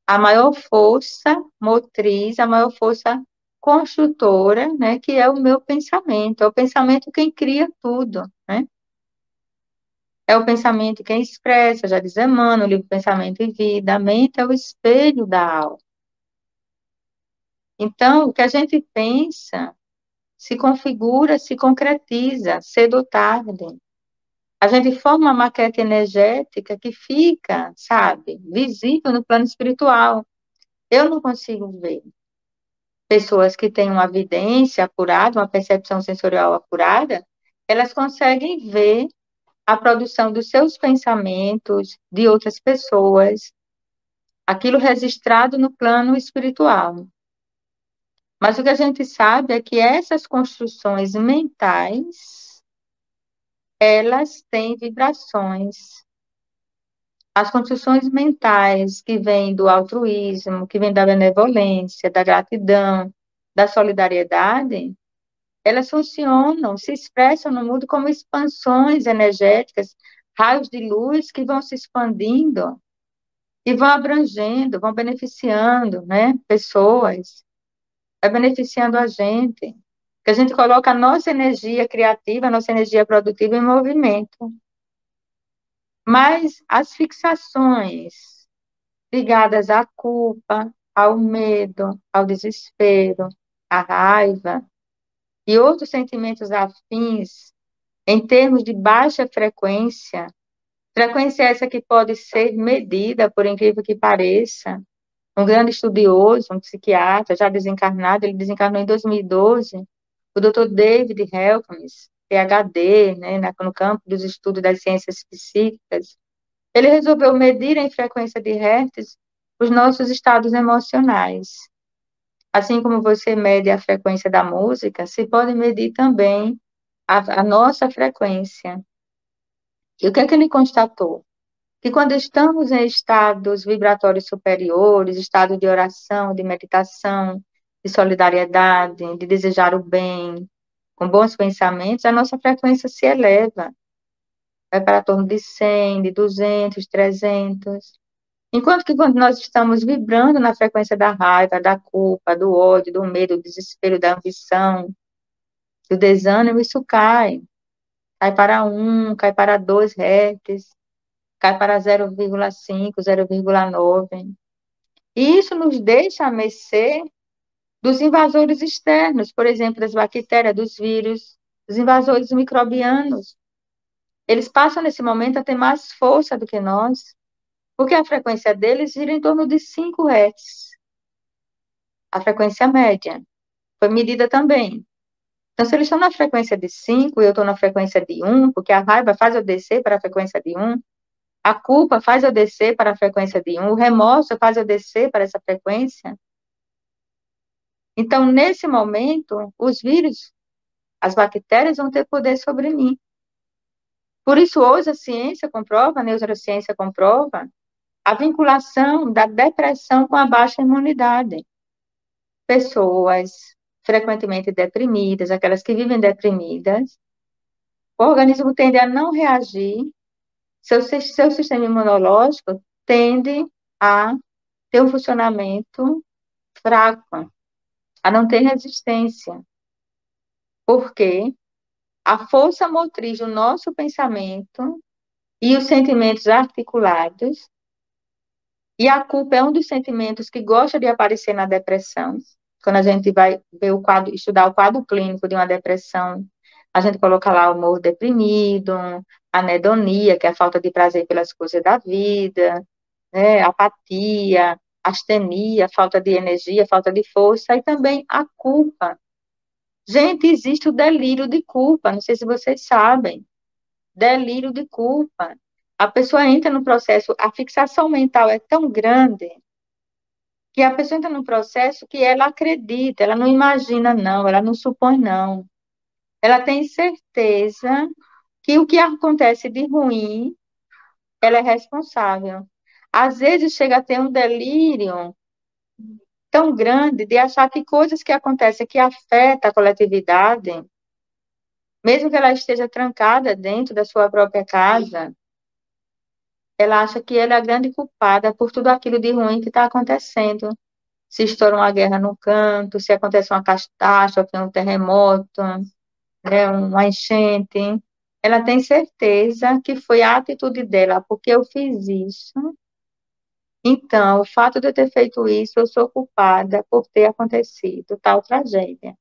a maior força motriz, a maior força construtora, né? Que é o meu pensamento. É o pensamento quem cria tudo, né? É o pensamento quem expressa, já diz Emmanuel, o livro Pensamento e Vida. A mente é o espelho da alma. Então, o que a gente pensa se configura, se concretiza, cedo ou tarde. A gente forma uma maquete energética que fica, sabe, visível no plano espiritual. Eu não consigo ver. Pessoas que têm uma vidência apurada, uma percepção sensorial apurada, elas conseguem ver a produção dos seus pensamentos, de outras pessoas, aquilo registrado no plano espiritual. Mas o que a gente sabe é que essas construções mentais, elas têm vibrações. As construções mentais que vêm do altruísmo, que vêm da benevolência, da gratidão, da solidariedade, elas funcionam, se expressam no mundo como expansões energéticas, raios de luz que vão se expandindo e vão abrangendo, vão beneficiando, né, pessoas, vai beneficiando a gente, que a gente coloca a nossa energia criativa, a nossa energia produtiva em movimento. Mas as fixações ligadas à culpa, ao medo, ao desespero, à raiva e outros sentimentos afins, em termos de baixa frequência, frequência essa que pode ser medida, por incrível que pareça. Um grande estudioso, um psiquiatra, já desencarnado, ele desencarnou em 2012, o Dr. David Hawkins, PhD, né, no campo dos estudos das ciências psíquicas, Ele resolveu medir em frequência de hertz os nossos estados emocionais. Assim como você mede a frequência da música, se pode medir também a nossa frequência. E o que é que ele constatou? Que quando estamos em estados vibratórios superiores, estado de oração, de meditação, de solidariedade, de desejar o bem, com bons pensamentos, a nossa frequência se eleva. Vai para torno de 100, de 200, 300. Enquanto que quando nós estamos vibrando na frequência da raiva, da culpa, do ódio, do medo, do desespero, da ambição, do desânimo, isso cai. Cai para 1, cai para 2 hertz, cai para 0,5, 0,9. E isso nos deixa a mercê dos invasores externos, por exemplo, das bactérias, dos vírus, dos invasores microbianos. Eles passam nesse momento a ter mais força do que nós, porque a frequência deles gira em torno de 5 Hz, a frequência média. Foi medida também. Então, se eles estão na frequência de 5 e eu estou na frequência de 1, porque a raiva faz eu descer para a frequência de 1, a culpa faz eu descer para a frequência de 1, o remorso faz eu descer para essa frequência. Então, nesse momento, os vírus, as bactérias vão ter poder sobre mim. Por isso, hoje a ciência comprova, a neurociência comprova, a vinculação da depressão com a baixa imunidade. Pessoas frequentemente deprimidas, aquelas que vivem deprimidas, o organismo tende a não reagir, seu sistema imunológico tende a ter um funcionamento fraco, a não ter resistência. Porque a força motriz do nosso pensamento e os sentimentos articulados, e a culpa é um dos sentimentos que gosta de aparecer na depressão. Quando a gente vai ver o quadro, estudar o quadro clínico de uma depressão, a gente coloca lá o humor deprimido, anedonia, que é a falta de prazer pelas coisas da vida, né, apatia, astenia, falta de energia, falta de força, e também a culpa. Gente, existe o delírio de culpa, não sei se vocês sabem. Delírio de culpa. A pessoa entra no processo, a fixação mental é tão grande que a pessoa entra num processo que ela acredita, ela não imagina, não, ela não supõe, não. Ela tem certeza que o que acontece de ruim, ela é responsável. Às vezes chega a ter um delírio tão grande de achar que coisas que acontecem que afetam a coletividade, mesmo que ela esteja trancada dentro da sua própria casa, ela acha que ela é a grande culpada por tudo aquilo de ruim que está acontecendo. Se estoura uma guerra no canto, se acontece uma catástrofe, um terremoto, né, uma enchente, ela tem certeza que foi a atitude dela, porque eu fiz isso. Então, o fato de eu ter feito isso, eu sou culpada por ter acontecido tal tragédia.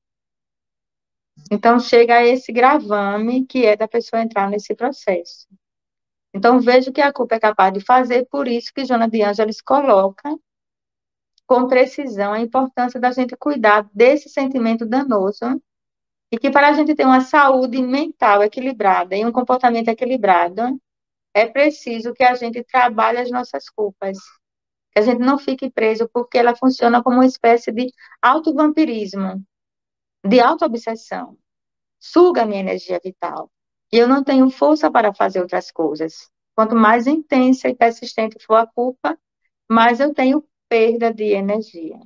Então, chega a esse gravame que é da pessoa entrar nesse processo. Então, veja o que a culpa é capaz de fazer, por isso que Joana de Ângeles coloca com precisão a importância da gente cuidar desse sentimento danoso e que para a gente ter uma saúde mental equilibrada e um comportamento equilibrado, é preciso que a gente trabalhe as nossas culpas, que a gente não fique preso, porque ela funciona como uma espécie de autovampirismo, de autoobsessão. Suga a minha energia vital. E eu não tenho força para fazer outras coisas. Quanto mais intensa e persistente for a culpa, mais eu tenho perda de energia.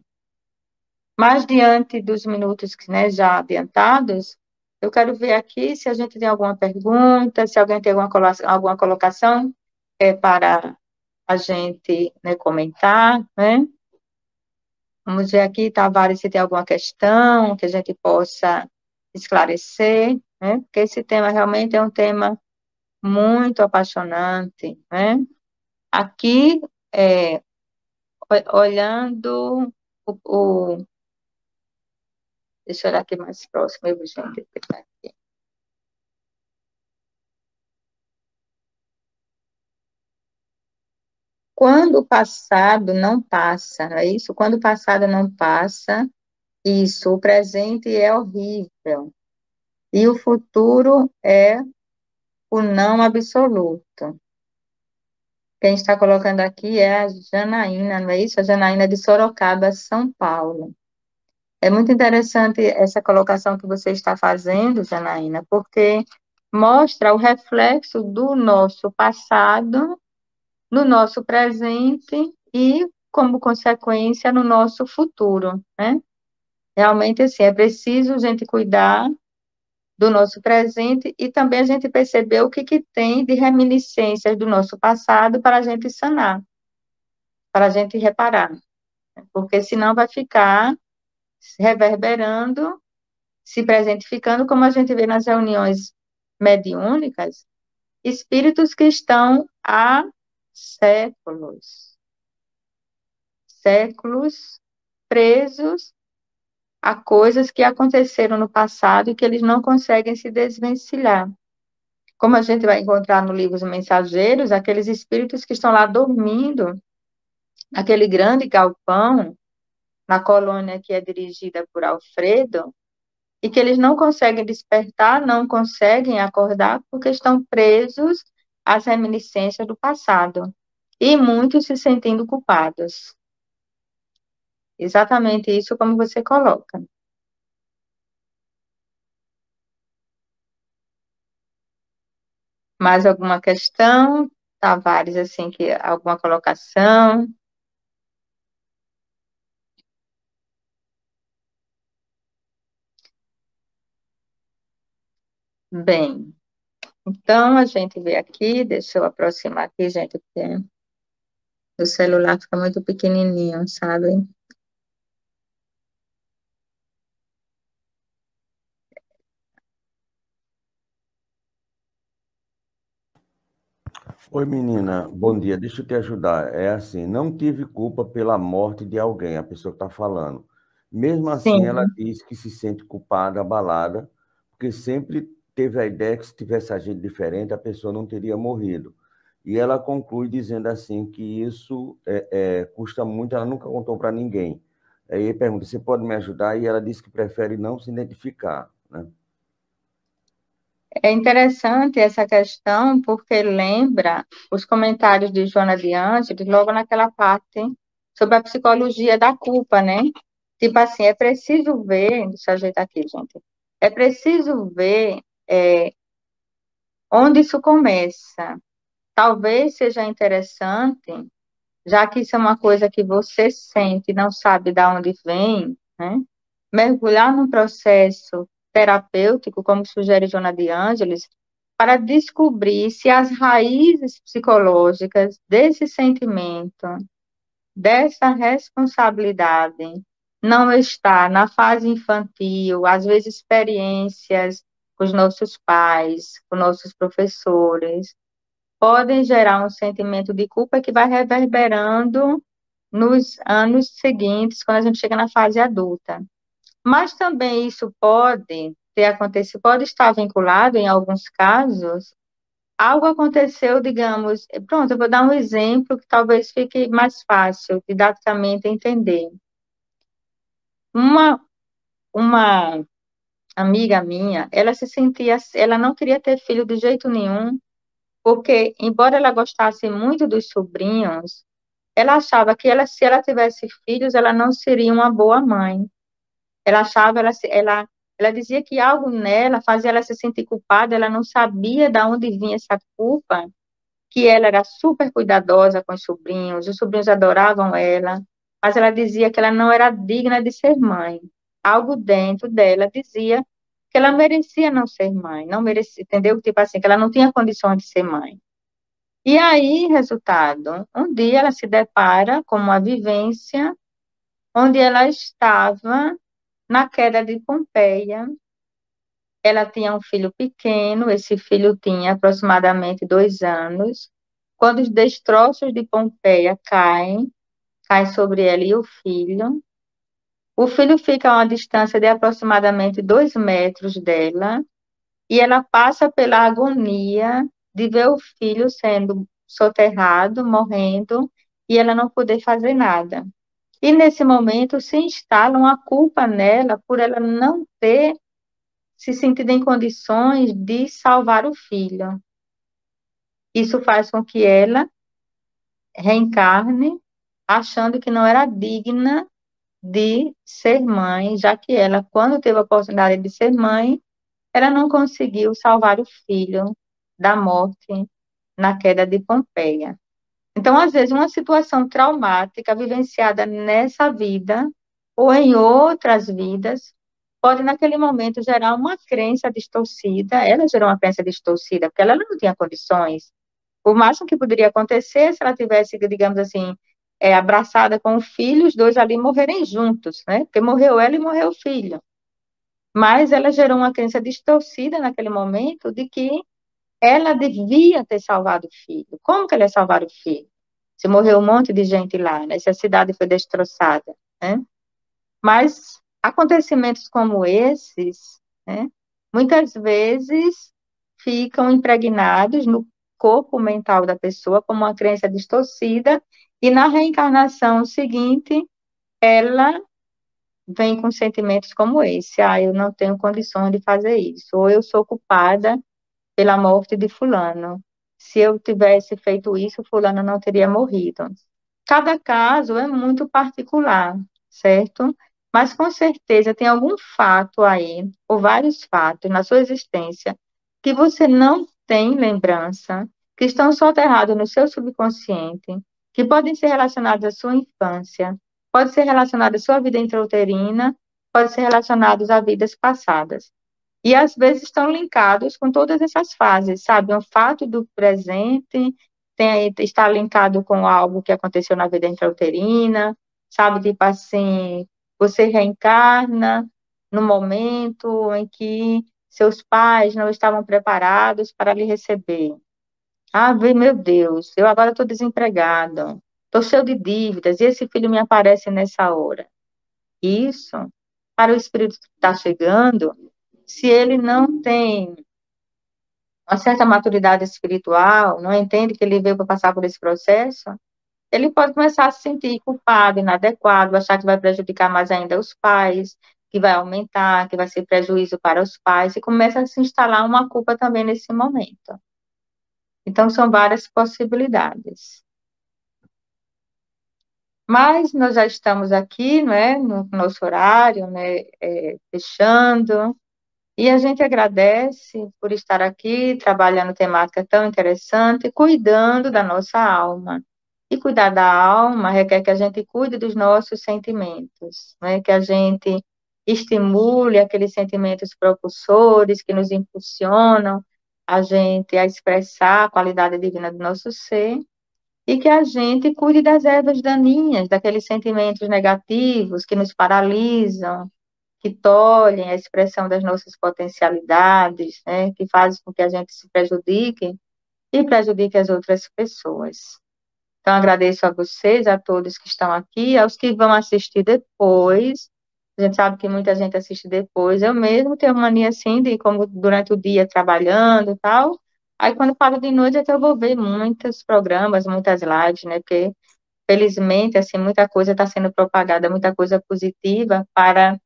Mas diante dos minutos, né, já adiantados, eu quero ver aqui se a gente tem alguma pergunta, se alguém tem alguma colocação para a gente, né, comentar, né? Vamos ver aqui, Tavares, se tem alguma questão que a gente possa esclarecer, né? Porque esse tema realmente é um tema muito apaixonante, né? Aqui, olhando deixa eu olhar aqui mais próximo, eu, gente. Quando o passado não passa, não é isso? Quando o passado não passa, isso, o presente é horrível. E o futuro é o não absoluto. Quem está colocando aqui é a Janaína, não é isso? A Janaína de Sorocaba, São Paulo. É muito interessante essa colocação que você está fazendo, Janaína, porque mostra o reflexo do nosso passado no nosso presente e, como consequência, no nosso futuro, né? Realmente, assim, é preciso a gente cuidar do nosso presente e também a gente perceber o que que tem de reminiscências do nosso passado para a gente sanar, para a gente reparar, porque senão vai ficar se reverberando, se presentificando, como a gente vê nas reuniões mediúnicas, espíritos que estão há séculos, séculos presos a coisas que aconteceram no passado e que eles não conseguem se desvencilhar. Como a gente vai encontrar no livro Os Mensageiros, aqueles espíritos que estão lá dormindo, naquele grande galpão, na colônia que é dirigida por Alfredo, e que eles não conseguem despertar, não conseguem acordar, porque estão presos às reminiscências do passado. E muitos se sentindo culpados. Exatamente isso como você coloca. Mais alguma questão, Tavares, assim, que alguma colocação? Bem, então a gente vê aqui, deixa eu aproximar aqui, gente, porque o celular fica muito pequenininho, sabe? Oi, menina, bom dia. Deixa eu te ajudar. É assim, não tive culpa pela morte de alguém, a pessoa que está falando. Mesmo assim, ela Sim, diz que se sente culpada, abalada, porque sempre teve a ideia que se tivesse agido diferente, a pessoa não teria morrido. E ela conclui dizendo assim que isso custa muito, ela nunca contou para ninguém. Aí ele pergunta, você pode me ajudar? E ela diz que prefere não se identificar, né? é interessante essa questão, porque lembra os comentários de Joana de Ângeles, logo naquela parte sobre a psicologia da culpa, né? Tipo assim, é preciso ver, deixa eu ajeitar aqui, gente, é preciso ver onde isso começa. Talvez seja interessante, já que isso é uma coisa que você sente e não sabe de onde vem, né? Mergulhar num processo terapêutico, como sugere Joana de Ângeles, para descobrir se as raízes psicológicas desse sentimento, dessa responsabilidade, não está na fase infantil, às vezes experiências com os nossos pais, com nossos professores, podem gerar um sentimento de culpa que vai reverberando nos anos seguintes, quando a gente chega na fase adulta. Mas também isso pode ter acontecido, pode estar vinculado, em alguns casos, algo aconteceu, digamos, pronto, eu vou dar um exemplo que talvez fique mais fácil didaticamente entender. Uma, uma amiga minha, ela se sentia, ela não queria ter filho de jeito nenhum, porque, embora ela gostasse muito dos sobrinhos, ela achava que ela, se ela tivesse filhos, ela não seria uma boa mãe. Ela achava, ela dizia que algo nela fazia ela se sentir culpada, ela não sabia de onde vinha essa culpa, que ela era super cuidadosa com os sobrinhos adoravam ela, mas ela dizia que ela não era digna de ser mãe. Algo dentro dela dizia que ela merecia não ser mãe, não merecia, entendeu? Tipo assim, que ela não tinha condições de ser mãe. E aí, resultado, um dia ela se depara com uma vivência onde ela estava na queda de Pompeia. Ela tinha um filho pequeno, esse filho tinha aproximadamente 2 anos. Quando os destroços de Pompeia caem sobre ela e o filho fica a uma distância de aproximadamente 2 metros dela, e ela passa pela agonia de ver o filho sendo soterrado, morrendo, e ela não poder fazer nada. E nesse momento se instala uma culpa nela por ela não ter se sentido em condições de salvar o filho. Isso faz com que ela reencarne achando que não era digna de ser mãe, já que ela, quando teve a oportunidade de ser mãe, ela não conseguiu salvar o filho da morte na queda de Pompeia. Então, às vezes, uma situação traumática vivenciada nessa vida ou em outras vidas pode, naquele momento, gerar uma crença distorcida. Ela gerou uma crença distorcida, porque ela não tinha condições. O máximo que poderia acontecer se ela tivesse, digamos assim, abraçada com o filho, os dois ali morrerem juntos, né? Porque morreu ela e morreu o filho. Mas ela gerou uma crença distorcida naquele momento de que ela devia ter salvado o filho. Como que ela ia salvar o filho? Se morreu um monte de gente lá, né? Se a cidade foi destroçada, né? Mas acontecimentos como esses, né, muitas vezes ficam impregnados no corpo mental da pessoa como uma crença distorcida, e na reencarnação seguinte, ela vem com sentimentos como esse: ah, eu não tenho condições de fazer isso, ou eu sou culpada pela morte de fulano. Se eu tivesse feito isso, fulano não teria morrido. Cada caso é muito particular, certo? Mas com certeza tem algum fato aí, ou vários fatos na sua existência, que você não tem lembrança, que estão soterrados no seu subconsciente, que podem ser relacionados à sua infância, pode ser relacionado à sua vida intrauterina, pode ser relacionados a vidas passadas. E às vezes estão linkados com todas essas fases, sabe? Um fato do presente está linkado com algo que aconteceu na vida intrauterina, sabe? Tipo assim, você reencarna no momento em que seus pais não estavam preparados para lhe receber. Ah, meu Deus, eu agora estou desempregado, estou cheio de dívidas, e esse filho me aparece nessa hora. Isso, para o espírito que está chegando, se ele não tem uma certa maturidade espiritual, não entende que ele veio para passar por esse processo, ele pode começar a se sentir culpado, inadequado, achar que vai prejudicar mais ainda os pais, que vai aumentar, que vai ser prejuízo para os pais, e começa a se instalar uma culpa também nesse momento. Então, são várias possibilidades. Mas nós já estamos aqui, né, no nosso horário, né, fechando. E a gente agradece por estar aqui, trabalhando temática tão interessante, cuidando da nossa alma. E cuidar da alma requer que a gente cuide dos nossos sentimentos, né? Que a gente estimule aqueles sentimentos propulsores que nos impulsionam a gente a expressar a qualidade divina do nosso ser, e que a gente cuide das ervas daninhas, daqueles sentimentos negativos que nos paralisam, que tolhem a expressão das nossas potencialidades, né, que fazem com que a gente se prejudique e prejudique as outras pessoas. Então, agradeço a vocês, a todos que estão aqui, aos que vão assistir depois. A gente sabe que muita gente assiste depois. Eu mesmo tenho mania assim, de como durante o dia trabalhando e tal. Aí, quando paro de noite, até eu vou ver muitos programas, muitas lives, né? Porque, felizmente, assim, muita coisa está sendo propagada, muita coisa positiva para,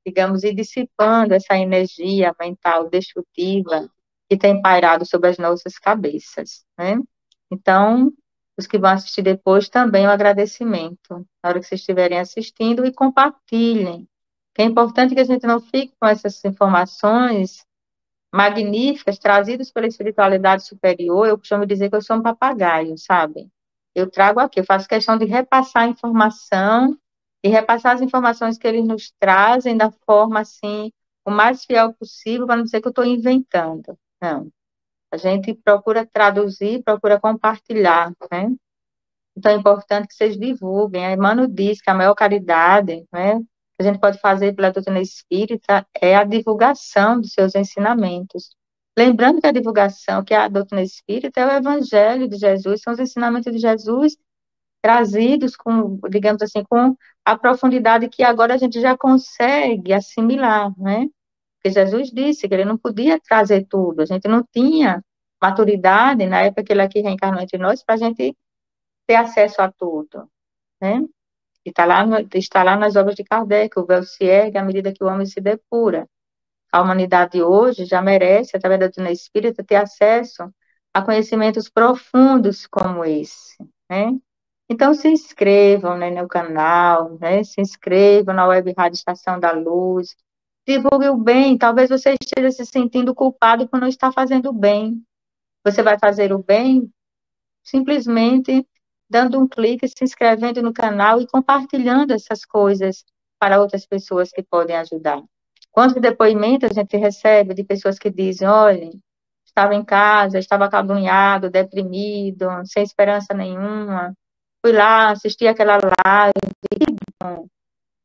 digamos, ir dissipando essa energia mental destrutiva que tem pairado sobre as nossas cabeças, né? Então, os que vão assistir depois também o agradecimento, na hora que vocês estiverem assistindo, e compartilhem. Que é importante que a gente não fique com essas informações magníficas trazidas pela espiritualidade superior. Eu costumo dizer que eu sou um papagaio, sabe? Eu trago aqui, eu faço questão de repassar a informação e repassar as informações que eles nos trazem da forma, assim, o mais fiel possível, para não dizer que eu estou inventando. Não. A gente procura traduzir, procura compartilhar, né? Então, é importante que vocês divulguem. A Emmanuel diz que a maior caridade, né, que a gente pode fazer pela doutrina espírita é a divulgação dos seus ensinamentos. Lembrando que a divulgação, que a doutrina espírita é o evangelho de Jesus, são os ensinamentos de Jesus trazidos com, digamos assim, com a profundidade que agora a gente já consegue assimilar, né? Porque Jesus disse que ele não podia trazer tudo, a gente não tinha maturidade na época que ele aqui reencarnou entre nós para a gente ter acesso a tudo, né? E está lá nas obras de Kardec: o véu se ergue à medida que o homem se depura. A humanidade hoje já merece, através da doutrina espírita, ter acesso a conhecimentos profundos como esse, né? Então, se inscrevam, né, no canal, né? Se inscrevam na Web Rádio Estação da Luz. Divulgue o bem. Talvez você esteja se sentindo culpado por não estar fazendo o bem. Você vai fazer o bem simplesmente dando um clique, se inscrevendo no canal e compartilhando essas coisas para outras pessoas que podem ajudar. Quantos depoimentos a gente recebe de pessoas que dizem, olha, estava em casa, estava acabrunhado, deprimido, sem esperança nenhuma, fui lá, assisti aquela live,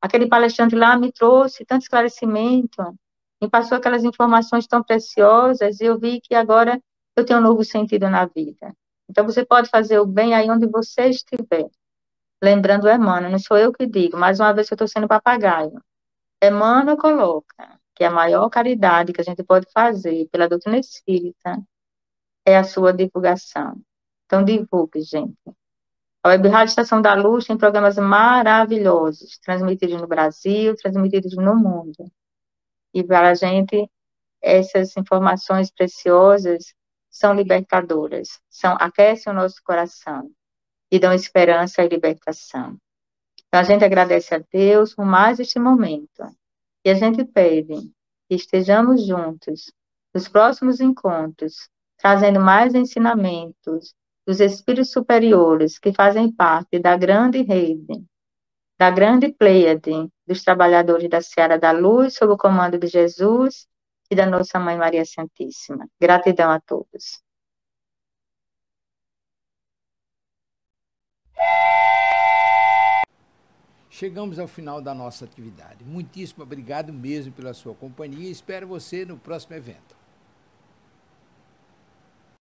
aquele palestrante lá me trouxe tanto esclarecimento, me passou aquelas informações tão preciosas, e eu vi que agora eu tenho um novo sentido na vida. Então, você pode fazer o bem aí onde você estiver. Lembrando Emmanuel, não sou eu que digo, mais uma vez que eu estou sendo papagaio. Emmanuel coloca que a maior caridade que a gente pode fazer pela doutrina espírita é a sua divulgação. Então, divulgue, gente. A Web Rádio Estação da Luz tem programas maravilhosos, transmitidos no Brasil, transmitidos no mundo. E para a gente, essas informações preciosas são libertadoras, aquecem o nosso coração e dão esperança e libertação. Então, a gente agradece a Deus por mais este momento. E a gente pede que estejamos juntos nos próximos encontros, trazendo mais ensinamentos dos espíritos superiores que fazem parte da grande rede, da grande pleiade dos trabalhadores da Seara da Luz, sob o comando de Jesus e da nossa Mãe Maria Santíssima. Gratidão a todos. Chegamos ao final da nossa atividade. Muitíssimo obrigado mesmo pela sua companhia e espero você no próximo evento.